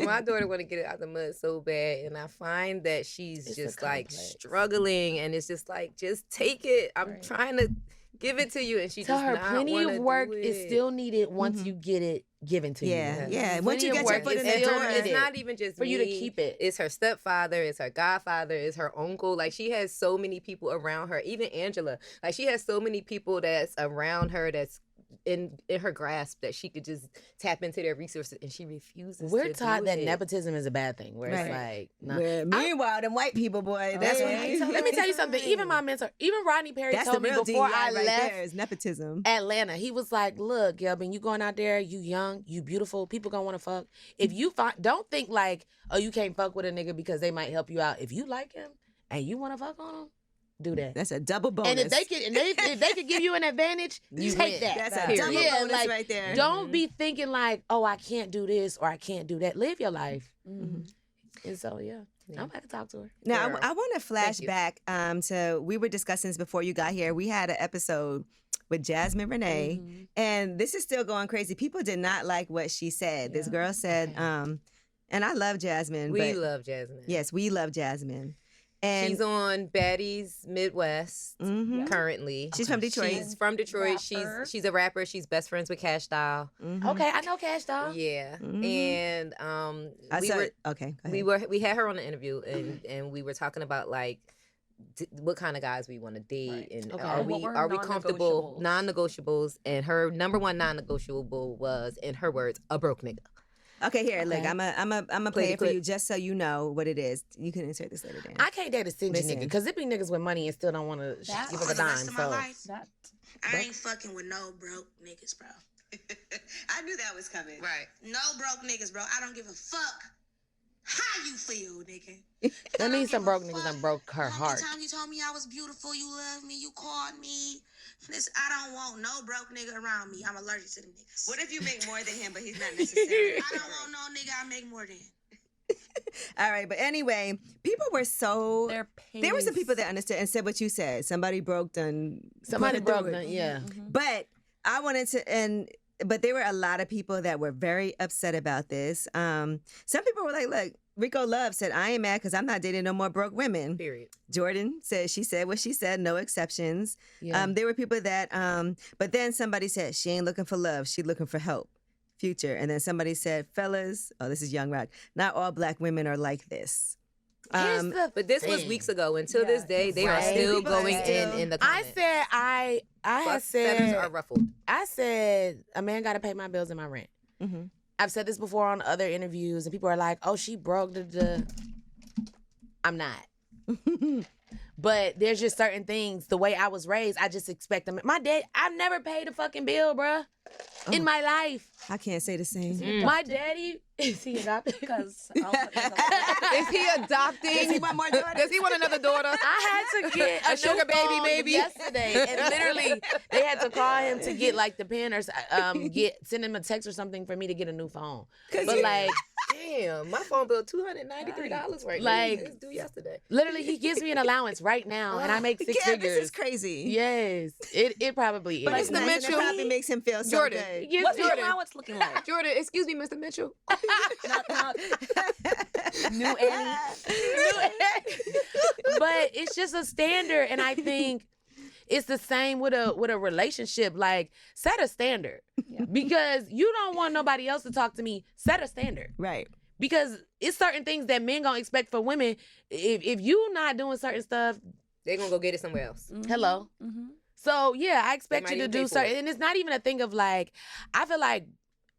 My daughter want to get it out the mud so bad, and I find that she's It's just a like complex. struggling, and it's just like, just take it. I'm trying to give it to you, and she Tell just her not plenty wanna of work do is it. still needed once you get it given to Yeah. you. Yeah. Once Plenty you of get your work foot is in the still door. It's needed not even just for you to me. keep it. It's her stepfather, it's her godfather, it's her uncle. Like, she has so many people around her. Even Angela, like, she has so many people that's around her that's in her grasp that she could just tap into their resources, and she refuses. We're to taught do that it. nepotism is a bad thing. Where it's like, nah. Meanwhile, them white people, boy, that's what Let me tell you something. Even my mentor, even Rodney Perry that's told the me real before DEI I right left there is nepotism. Atlanta, he was like, look, Gail, you going out there, you young, you beautiful, people gonna want to fuck. If you don't think like, oh, you can't fuck with a nigga because they might help you out. If you like him and you want to fuck on him, do that. That's a double bonus. And if they could give you an advantage, you take that. That's a Period. double bonus like, right there. Don't be thinking like, oh, I can't do this or I can't do that. Live your life. Mm-hmm. And so, I'm about to talk to her. Now, Girl. I want to flash back to, we were discussing this before you got here. We had an episode with Jasmine Renee, and this is still going crazy. People did not like what she said. This girl said, and I love Jasmine. We but, love Jasmine. Yes, we love Jasmine. And She's on Baddies Midwest currently. She's from Detroit. She's from Detroit. Rapper. She's a rapper. She's best friends with Cash Doll. Okay, I know Cash Doll. Yeah, and we had her on the interview, and we were talking about like what kind of guys we want to date, and are we comfortable non-negotiables? And her number one non-negotiable was, in her words, a broke nigga. Okay, here, look, I'm a play it for you just so you know what it is. You can insert this later, Dan. I can't date a stingy nigga because it be niggas with money and still don't want to give up a dime. So I ain't fucking with no broke niggas, bro. I knew that was coming. Right. No broke niggas, bro. I don't give a fuck how you feel, nigga. That means some broke niggas done broke her heart. Time you told me I was beautiful, you loved me, you called me. I don't want no broke nigga around me. I'm allergic to them niggas. What if you make more than him, but he's not necessarily? I don't want no nigga I make more than. All right, but anyway, people were so. There were some people that understood and said what you said. Somebody broke done. Somebody broke done, yeah. But I wanted to, but there were a lot of people that were very upset about this. Some people were like, look, Rico Love said, I ain't mad because I'm not dating no more broke women. Period. Jordan said, she said what she said, no exceptions. Yeah. There were people that, but then somebody said, she ain't looking for love, she looking for help. Future. And then somebody said, fellas, oh, this is Young Rock, not all black women are like this. But this was weeks ago. Until this day, they are still going in the comments. I had said, feathers are ruffled. I said, a man got to pay my bills and my rent. I've said this before on other interviews, and people are like, oh, she broke I'm not. But there's just certain things, the way I was raised, I just expect them. My dad, I've never paid a fucking bill, bruh, in my life. I can't say the same. My daddy, is he adopted? Because is he adopting? Does he want more daughters? Does he want another daughter? I had to get a sugar baby, maybe yesterday, and literally they had to call him to get like the pen or send him a text or something for me to get a new phone. But like, damn, my phone bill $293 right now. Like, It's due yesterday. Literally, he gives me an allowance right now, and I make six figures. This is crazy. Yes, it probably is. But Mr. Mr. Mitchell, Mitchell probably makes him feel so Jordan, good. what's the allowance looking like? Jordan, excuse me, Mr. Mitchell. not new Annie. But it's just a standard, and I think it's the same with a relationship. Like, set a standard, because you don't want nobody else to talk to me. Set a standard, Right. because it's certain things that men gonna expect for women. If you not doing certain stuff, They're gonna go get it somewhere else. hello. So yeah, I expect you to do certain, certain, and it's not even a thing of like. I feel like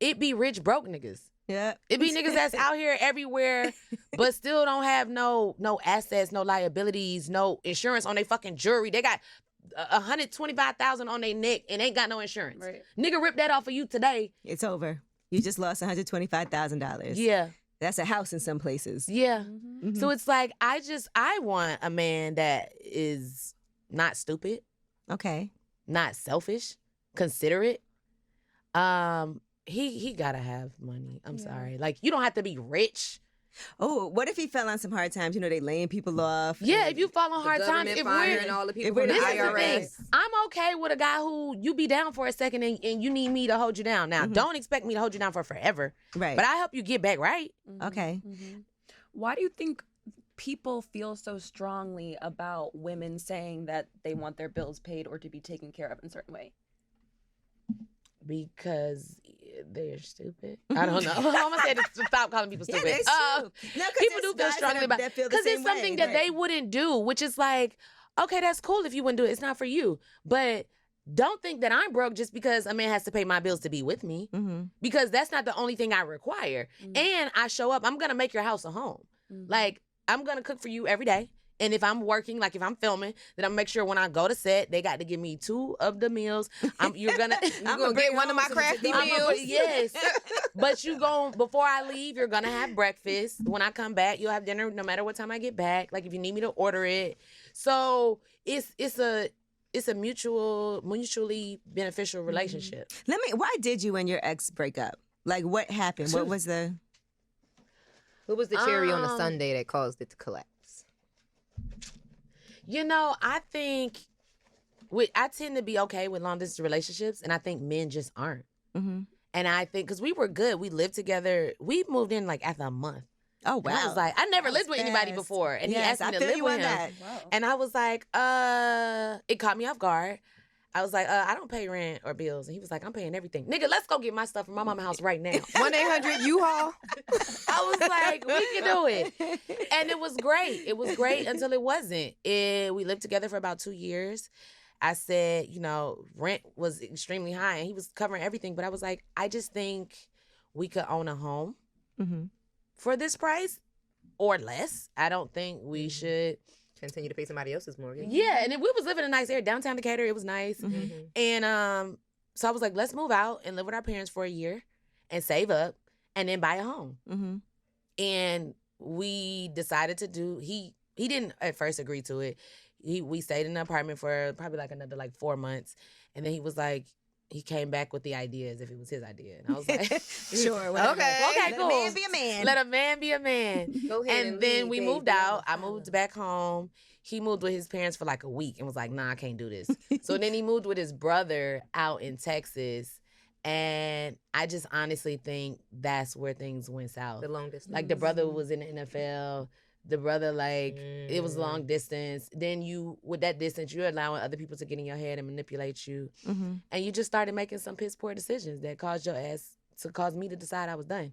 it be rich broke niggas. Yeah. It be niggas that's out here everywhere, but still don't have no assets, no liabilities, no insurance on their fucking jewelry. They got $125,000 on their neck and ain't got no insurance. Right. Nigga ripped that off of you today. It's over. You just lost $125,000. Yeah. That's a house in some places. Yeah. So it's like, I want a man that is not stupid, Okay. not selfish, considerate. He gotta have money. I'm sorry. Like, you don't have to be rich. Oh, what if he fell on some hard times? You know, they laying people off. Yeah, if you fall on hard times, if firing all the people we're from the this is the thing. IRS. I'm okay with a guy who you be down for a second and you need me to hold you down. Now, don't expect me to hold you down for forever. Right. But I help you get back right. Okay. Why do you think people feel so strongly about women saying that they want their bills paid or to be taken care of in a certain way? Because they're stupid. I don't know. I'm gonna say this, stop calling people stupid. Yeah, that's true. No, 'cause people it's do feel guys strongly about that feel the because it's same something way. that they wouldn't do, which is like, okay, that's cool if you wouldn't do it. It's not for you. But don't think that I'm broke just because a man has to pay my bills to be with me. Because that's not the only thing I require. And I show up, I'm going to make your house a home. Like, I'm going to cook for you every day. And if I'm working, like if I'm filming, then I'm make sure when I go to set, they got to give me 2 of the meals. You're gonna get one of my crafty meals. Yes. But before I leave, you're gonna have breakfast. When I come back, you'll have dinner no matter what time I get back. Like if you need me to order it. So it's a mutually beneficial relationship. Why did you and your ex break up? Like what happened? What was the cherry on the sundae that caused it to collapse? You know, I think I tend to be okay with long distance relationships, and I think men just aren't. And I think because we were good, we lived together. We moved in like after a month. Oh wow! And I was like, I never lived with anybody before, and he asked me to live with him. Wow. And I was like, it caught me off guard. I was like, I don't pay rent or bills. And he was like, I'm paying everything. Nigga, let's go get my stuff from my mama's house right now. 1-800-U-Haul. I was like, we can do it. And it was great. It was great until it wasn't. We lived together for about 2 years. I said, rent was extremely high and he was covering everything. But I was like, I just think we could own a home for this price or less. I don't think we should continue to pay somebody else's mortgage. Yeah, and we was living in a nice area, downtown Decatur. It was nice. And so I was like, let's move out and live with our parents for a year and save up and then buy a home. And we decided to he didn't at first agree to it. We stayed in the apartment for probably like another 4 months. And then he was like, he came back with the idea as if it was his idea. And I was like, sure, whatever. Okay, cool. Let a man be a man. Let a man be a man. Go ahead And then leave, we baby. moved out. I moved back home. He moved with his parents for like a week and was like, nah, I can't do this. So then he moved with his brother out in Texas. And I just honestly think that's where things went south. The long distance. Like the brother was in the NFL. The brother, it was long distance. Then with that distance, you're allowing other people to get in your head and manipulate you. And you just started making some piss poor decisions that caused me to decide I was done.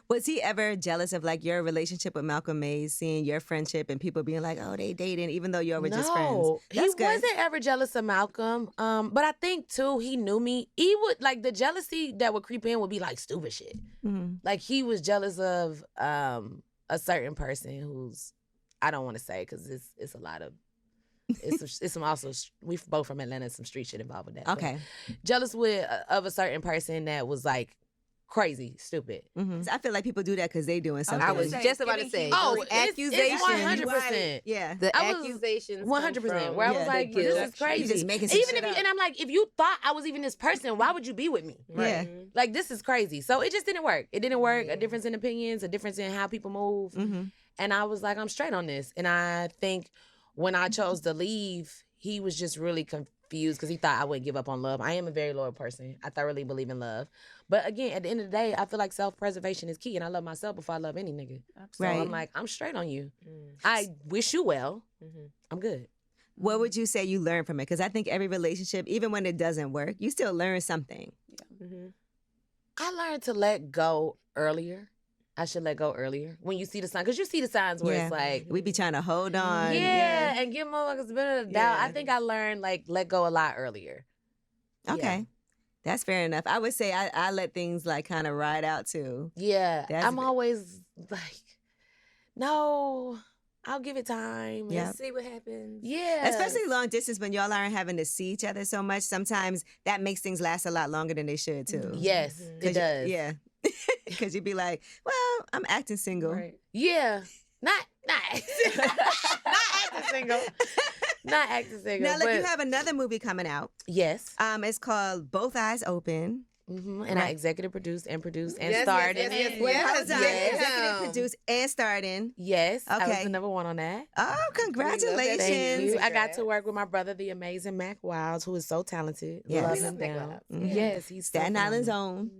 Was he ever jealous of your relationship with Malcolm Mays, seeing your friendship and people being like, oh, they dating, even though y'all were just friends? No, he That's good. wasn't ever jealous of Malcolm. But I think too, he knew me. He would the jealousy that would creep in would be stupid shit. Like he was jealous of a certain person who's, I don't want to say because it's a lot of, it's some also, we both from Atlanta, some street shit involved with that. Okay. But jealous of a certain person that was crazy, stupid. So I feel like people do that because they doing something. I was just about to say. Accusations. 100%. Yeah. The accusations. 100%. Where I was like, this is crazy. You just making some even shit up. And I'm like, if you thought I was even this person, why would you be with me? Yeah. This is crazy. So it just didn't work. It didn't work. A difference in opinions, a difference in how people move. And I was like, I'm straight on this. And I think when I chose to leave, he was just really confused because he thought I wouldn't give up on love. I am a very loyal person. I thoroughly believe in love. But again, at the end of the day, I feel like self-preservation is key. And I love myself before I love any nigga. So I'm like, I'm straight on you. I wish you well. I'm good. What would you say you learned from it? Because I think every relationship, even when it doesn't work, you still learn something. I learned to let go earlier. I should let go earlier when you see the sign, because you see the signs where it's like we be trying to hold on, and give motherfuckers a bit of the doubt. I think I learned let go a lot earlier. Okay, that's fair enough. I would say I let things kind of ride out too. Yeah, I'm always no, I'll give it time. Let's see what happens. Yeah, especially long distance when y'all aren't having to see each other so much. Sometimes that makes things last a lot longer than they should too. Yes, it does. Yeah. Because you'd be like, well, I'm acting single. Right. Yeah. Not acting single. Not acting single. Now, look, you have another movie coming out. Yes. It's called Both Eyes Open. And I executive produced and starred in it. Executive produced and starred in. Yes. Okay. I was the number one on that. Oh, congratulations. Thank you. I got to work with my brother, the amazing Mac Wiles, who is so talented. Love him down. Yes, he's Staten Island's own.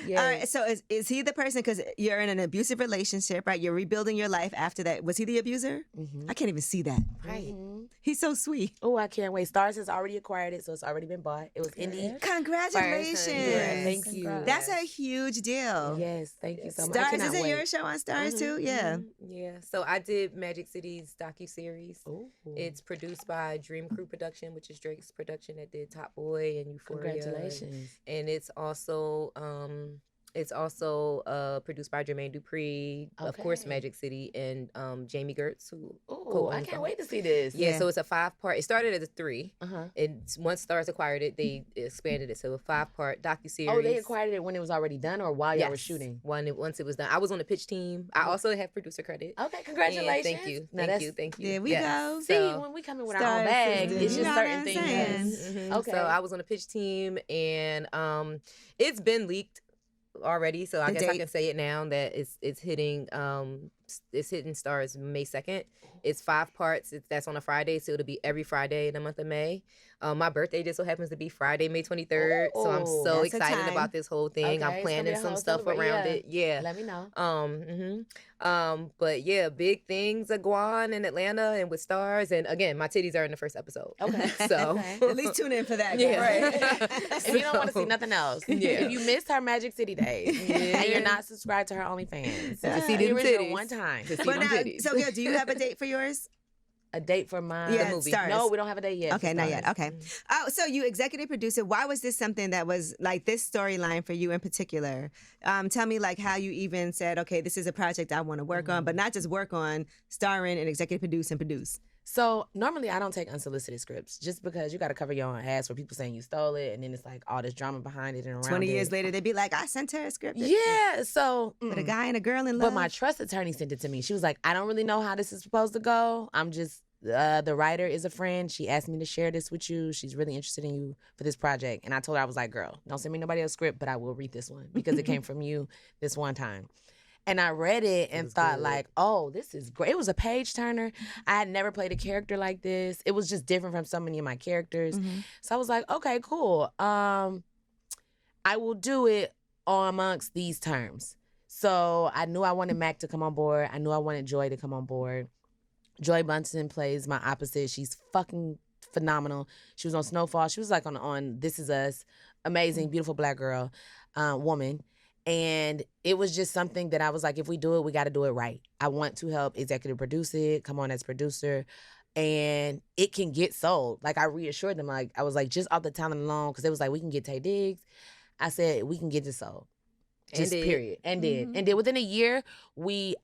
All right, so is he the person, because you're in an abusive relationship, right? You're rebuilding your life after that. Was he the abuser? I can't even see that. Right. He's so sweet. Oh, I can't wait. Stars has already acquired it, so it's already been bought. It was indie. Congratulations. Congratulations. Yes, thank you. Congrats. That's a huge deal. Yes, thank you so much. Stars, I cannot isn't your wait. show on Stars too? Yeah. Yeah. So I did Magic City's docuseries. Ooh. It's produced by Dream Crew Production, which is Drake's production that did Top Boy and Euphoria. Congratulations. And it's also produced by Jermaine Dupri, of course, Okay. Magic City, and Jamie Gertz, who Oh, I can't wait to see this. Yeah, so it's a 5-part. It started as a 3. Uh-huh. And once Stars acquired it, they expanded it to a 5-part docuseries. Oh, they acquired it when it was already done or while y'all were Yes. shooting? Once it was done. I was on the pitch team. I also have producer credit. Okay, congratulations. And thank you. Now Thank you. There we go. See, So- when we come in with our Star own bag, sisters. it's You just know certain what I'm things. saying? Mhm. Okay. So I was on the pitch team, and it's been leaked already. So I The guess I date? can say it now that it's hitting Stars May 2nd. It's 5 parts. That's on a Friday, so it'll be every Friday in the month of May. My birthday just so happens to be Friday, May 23rd. So I'm Ooh, so that's a excited time. about this whole thing. Okay, it's I'm gonna planning be a some whole stuff around celebration. it. Yeah. Let me know. But yeah, big things are going in Atlanta and with Stars. And again, my titties are in the first episode. Okay. So Okay. At least tune in for that. Yeah. Right. And you don't want to see nothing else. Yeah. If you missed her Magic City days and you're not subscribed to her OnlyFans, To see the them original titties. one time. To see But them now, titties. so Gail, do you have a date for yours? A date for my Yeah, movie. Stars. No, we don't have a date yet. Okay, for not yet. Stars. Okay. Oh, so you executive producer. Why was this something that was like this storyline for you in particular? Tell me like how you even said, okay, this is a project I want to work on, but not just work on, starring and executive produce. So normally I don't take unsolicited scripts just because you got to cover your own ass for people saying you stole it, and then it's like all this drama behind it and around 20 years it. later, they'd be like, I sent her a script. Yeah, so With a guy and a girl in love. But my trust attorney sent it to me. She was like, I don't really know how this is supposed to go. I'm just, the writer is a friend. She asked me to share this with you. She's really interested in you for this project. And I told her, I was like, girl, don't send me nobody else's script, but I will read this one because it came from you this one time. And I read it and thought like, oh, this is great. It was a page turner. I had never played a character like this. It was just different from so many of my characters. So I was like, okay, cool. I will do it amongst these terms. So I knew I wanted Mac to come on board. I knew I wanted Joy to come on board. Joy Bunson plays my opposite. She's fucking phenomenal. She was on Snowfall. She was like on This Is Us. Amazing, beautiful black girl, woman. And it was just something that I was like, if we do it, we got to do it right. I want to help executive produce it, come on as producer, and it can get sold. Like I reassured them, like I was like, just off the talent alone, because it was like, we can get Tay Diggs. I said, we can get this sold. Just period. And did. And then within a year,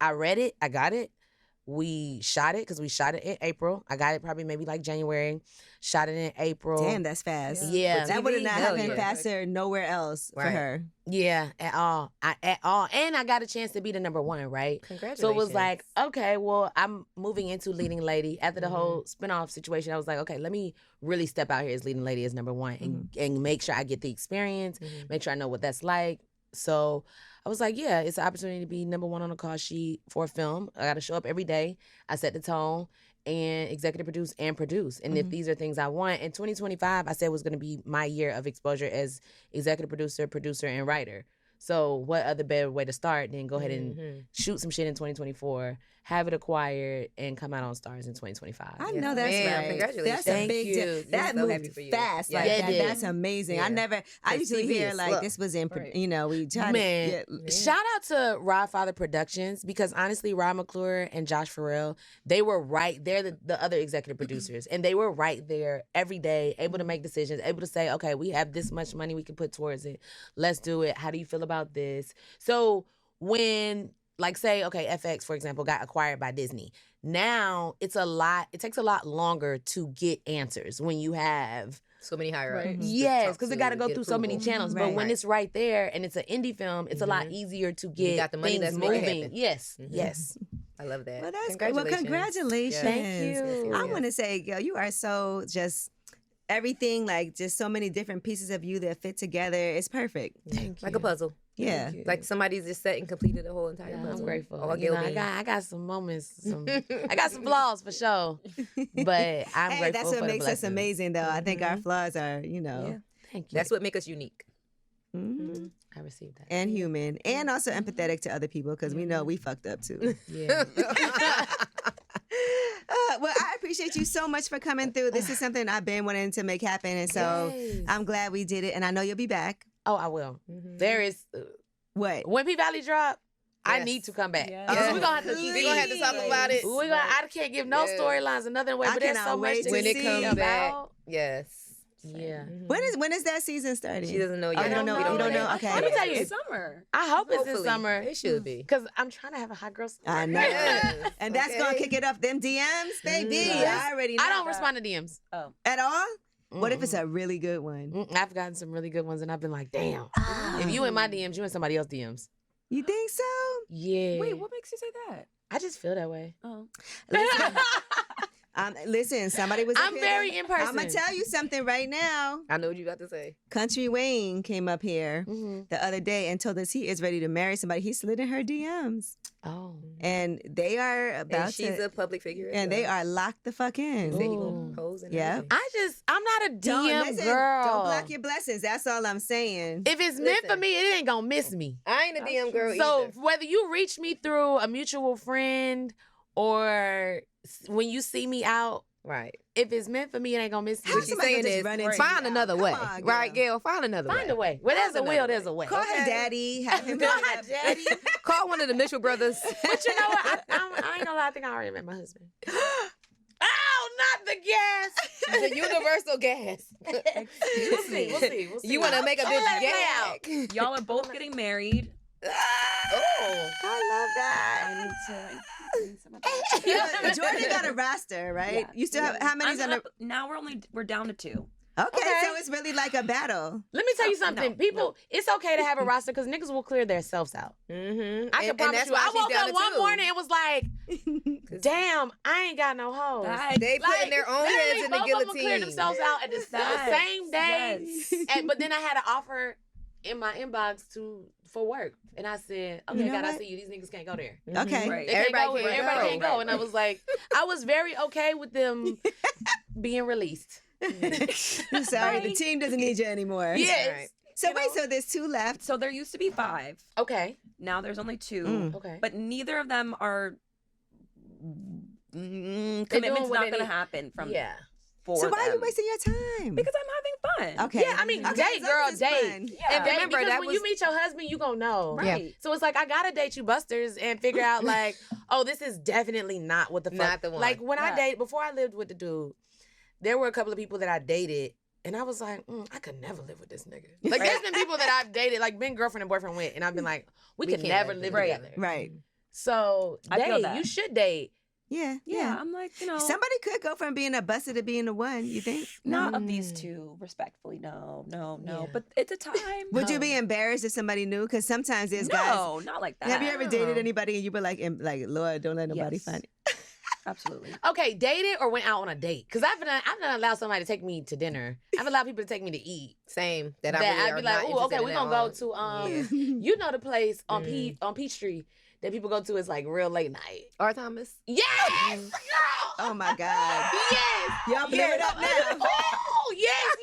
I read it, I got it. We shot it because we shot it in April. I got it probably maybe like January. Shot it in April. Damn, that's fast. Yeah. That would have not Hell happened yeah. faster nowhere else for Right. her. Yeah, at all. At all. And I got a chance to be the number one, right? Congratulations. So it was like, okay, well, I'm moving into leading lady. After the whole spinoff situation, I was like, okay, let me really step out here as leading lady as number one and make sure I get the experience, make sure I know what that's like. So I was like, yeah, it's an opportunity to be number one on the call sheet for a film. I got to show up every day. I set the tone and executive produce and produce. And if these are things I want, in 2025, I said was going to be my year of exposure as executive producer, and writer. So what other better way to start than go ahead and shoot some shit in 2024, have it acquired, and come out on Stars in 2025. I know that's Man, right. congratulations. That's a Thank big you. deal. That so happy moved for you. fast. Yeah. Like Yeah, it that. did. That's amazing. Yeah. I usually TV hear is like slow. this was in, Right. we tried Man, to. shout out to Rod Father Productions because honestly, Rod McClure and Josh Farrell, they were right. They're the other executive producers, and they were right there every day, able to make decisions, able to say, okay, we have this much money we can put towards it. Let's do it. How do you feel about this? So when, like, say, okay, FX, for example, got acquired by Disney. Now it takes a lot longer to get answers when you have so many higher ups. yes, because it got to go through so many channels. But when Right. it's right there and it's an indie film, it's a lot easier to get got the money, things let's make it moving. happen. Yes, yes. I love that. Well, that's congratulations. congratulations. Thank you. I want to say, Gail, you are so just everything, like just so many different pieces of you that fit together. It's perfect. Thank Like a puzzle. Yeah. Like somebody's just sat and completed the whole entire Yeah, puzzle. I'm grateful. All You know, Gail I got some moments. I got some flaws for sure, but I'm Hey, grateful that's for what the makes us blessings. amazing, though. I think our flaws are, Yeah. Thank you. That's what makes us unique. mhm, I received that. and human, and also empathetic to other people because we know we fucked up too. Yeah. Well, I appreciate appreciate you so much for coming through. This is something I've been wanting to make happen, and so I'm glad we did it. And I know you'll be back. Oh, I will. Mm-hmm. There is What? when P Valley drop. I Yes. need to come back. Yes. Because we're gonna have to We gonna have to talk about it. I can't give no Yes. storylines another way, I but there's cannot so much wait to to When it see comes back, about. yes. Yeah. Mhm. When is that season starting? She doesn't know Oh, yet. you don't know. know. You don't know. I Okay. Let me tell you, It's summer. I hope it's in Hopefully. summer. It should be. Because I'm trying to have a hot girl summer. I know. Yes. And that's Okay. gonna kick it up them DMs, baby. Yes. I already know. I don't respond to DMs. at all. What if it's a really good one? I've gotten some really good ones, and I've been like, damn. If you in my DMs, you in somebody else's DMs. You think so? Yeah. Wait, what makes you say that? I just feel that way. Oh. Listen, somebody was. I'm very in person. I'm gonna tell you something right now. I know what you got to say. Country Wayne came up here Mhm. the other day and told us he is ready to marry somebody. He slid in her DMs, Oh. and they are about And she's to, a public figure. and they are locked the fuck in. Say he Ooh. gonna propose and Yeah. everything. I'm not a DM listen, girl. Don't block your blessings. That's all I'm saying. If it's meant for Listen. me, it ain't gonna miss me. I ain't a DM girl So either. whether you reach me through a mutual friend or when you see me out, Right. if it's meant for me, it ain't gonna miss me. How What she's somebody saying gonna just is run into find you? another Come way. on, Right, girl. Gail? Find another way. Find a way. Where there's a Find will, another there's a way. way. Call her daddy. Have him Call pick her up. daddy. Call one of the Mitchell brothers. But you know what? I ain't gonna lie. I think I already met my husband. Oh, not the gas. The universal gas. We'll see. We'll see. We'll see. You want to make a Let it bitch play out. gag? Y'all are both getting married. Oh. I love that. I need some of that. Jordan got a roster, right? Yeah. You still have how many's on the? Now we're down to 2. Okay, Okay. so it's really like a battle. Let me tell you No, something. no, People, no. it's okay to have a roster because niggas will clear themselves out. Mm-hmm. I can promise you. I woke up one morning and was like, damn, I ain't got no hoes. They putting their own heads in the both of them cleared guillotine. themselves out at the same day. Yes. But then I had an offer in my inbox for work. And I said, okay, You know God, I what? see you. These niggas can't go there. Okay. Right. They can't Everybody go. can't Everybody go. can't go. And I was like, I was very okay with them being released. Sorry, the team doesn't need you anymore. Yes. Right. So You wait, know? so there's 2 left. So there used to be 5. Okay. Now there's only 2. Mm. Okay. But neither of them are. doing Commitment's what not they going to need. happen from Yeah. for So why are you them. wasting your time? Because I'm having fun. Okay. Yeah, I mean, Okay, date, as long girl, as it's date. fun. Yeah. And date, Remember, because that when was- you meet your husband, you gonna know. Right. So it's like I gotta date you busters and figure out like, oh, this is definitely not what the fuck. Not the one. Like when I Yeah. dated before I lived with the dude, there were a couple of people that I dated. And I was like, I could never live with this nigga. Like, there's been people that I've dated, like, been girlfriend and boyfriend with, and I've been like, we could can't never live live together. together. Right. So, I feel date. that. You should date. Yeah. Yeah, I'm like, Somebody could go from being a buster to being a one. You think? not of these 2, respectfly. No. Yeah. But it's a time. Would you be embarrassed if somebody knew? Because sometimes there's guys. No, not like that. Have you ever dated No. anybody and you were like, Lord, don't let nobody Yes. find it? Absolutely. Okay, dated or went out on a date? Because I've not allowed somebody to take me to dinner. I've allowed people to take me to eat. Same. That I That really I'd are be not like, oh, interested okay, in we're at gonna all. go to Yeah. you know the place on Mm. on Peachtree that people go to is like real late night. R. Thomas. Yes, girl. Oh my God. Yes. Y'all blew it up now. Oh, yes.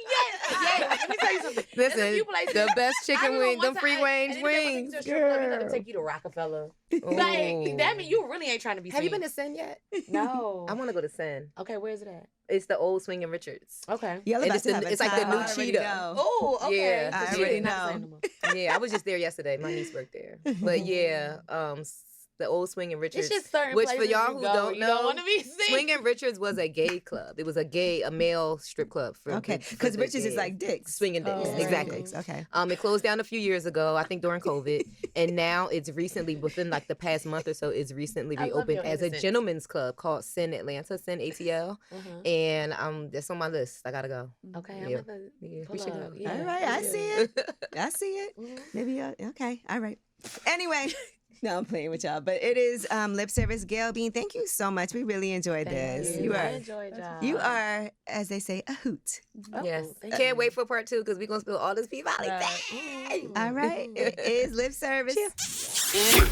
Let me tell you something. There's a Listen, few places- the best I chicken remember wing, one them free time- range and then they wings. take you to a strip club, you let them Girl. take you to Rockefeller. Ooh. Like, that mean you really ain't trying to be Have you seen. been to Sen yet? No. I want to go to Sen. Okay, where's it at? It's the old swinging Richards. Okay. Y'all And about it's to the- have a it's like the time. new I already Cheetah. know. Oh, okay. Yeah, I Yeah, already not the know. same no more. Yeah, I was just there yesterday. My niece worked there. But yeah, the old swinging Richards. It's just certain Which for places y'all you who go, don't you know, don't want to be seen. Swinging Richards was a gay club. It was a male strip club for Okay. for Because the Richards is gays. like dicks. Swinging dicks, Oh, right. exactly. Dicks. Okay. It closed down a few years ago, I think during COVID, and now it's recently, within like the past month or so, it's recently I love reopened your as a innocence. gentleman's club called Sin Atlanta, Sin ATL, Mhm. and that's on my list. I gotta go. Okay, Yeah. I'm gonna Yeah, pull we should up. go. Yeah, All right. I yeah. see it. I see it. Mhm. Maybe. Okay. All right. Anyway. No, I'm playing with y'all. But it is Lip Service Gail Bean. Thank you so much. We really enjoyed Thank this. you. You I are. enjoyed y'all. You are, as they say, a hoot. Oh, Yes, thank can't you. wait for part 2 because we're gonna spill all this P Valley. Right. Bang! All right. It is Lip Service. Cheers.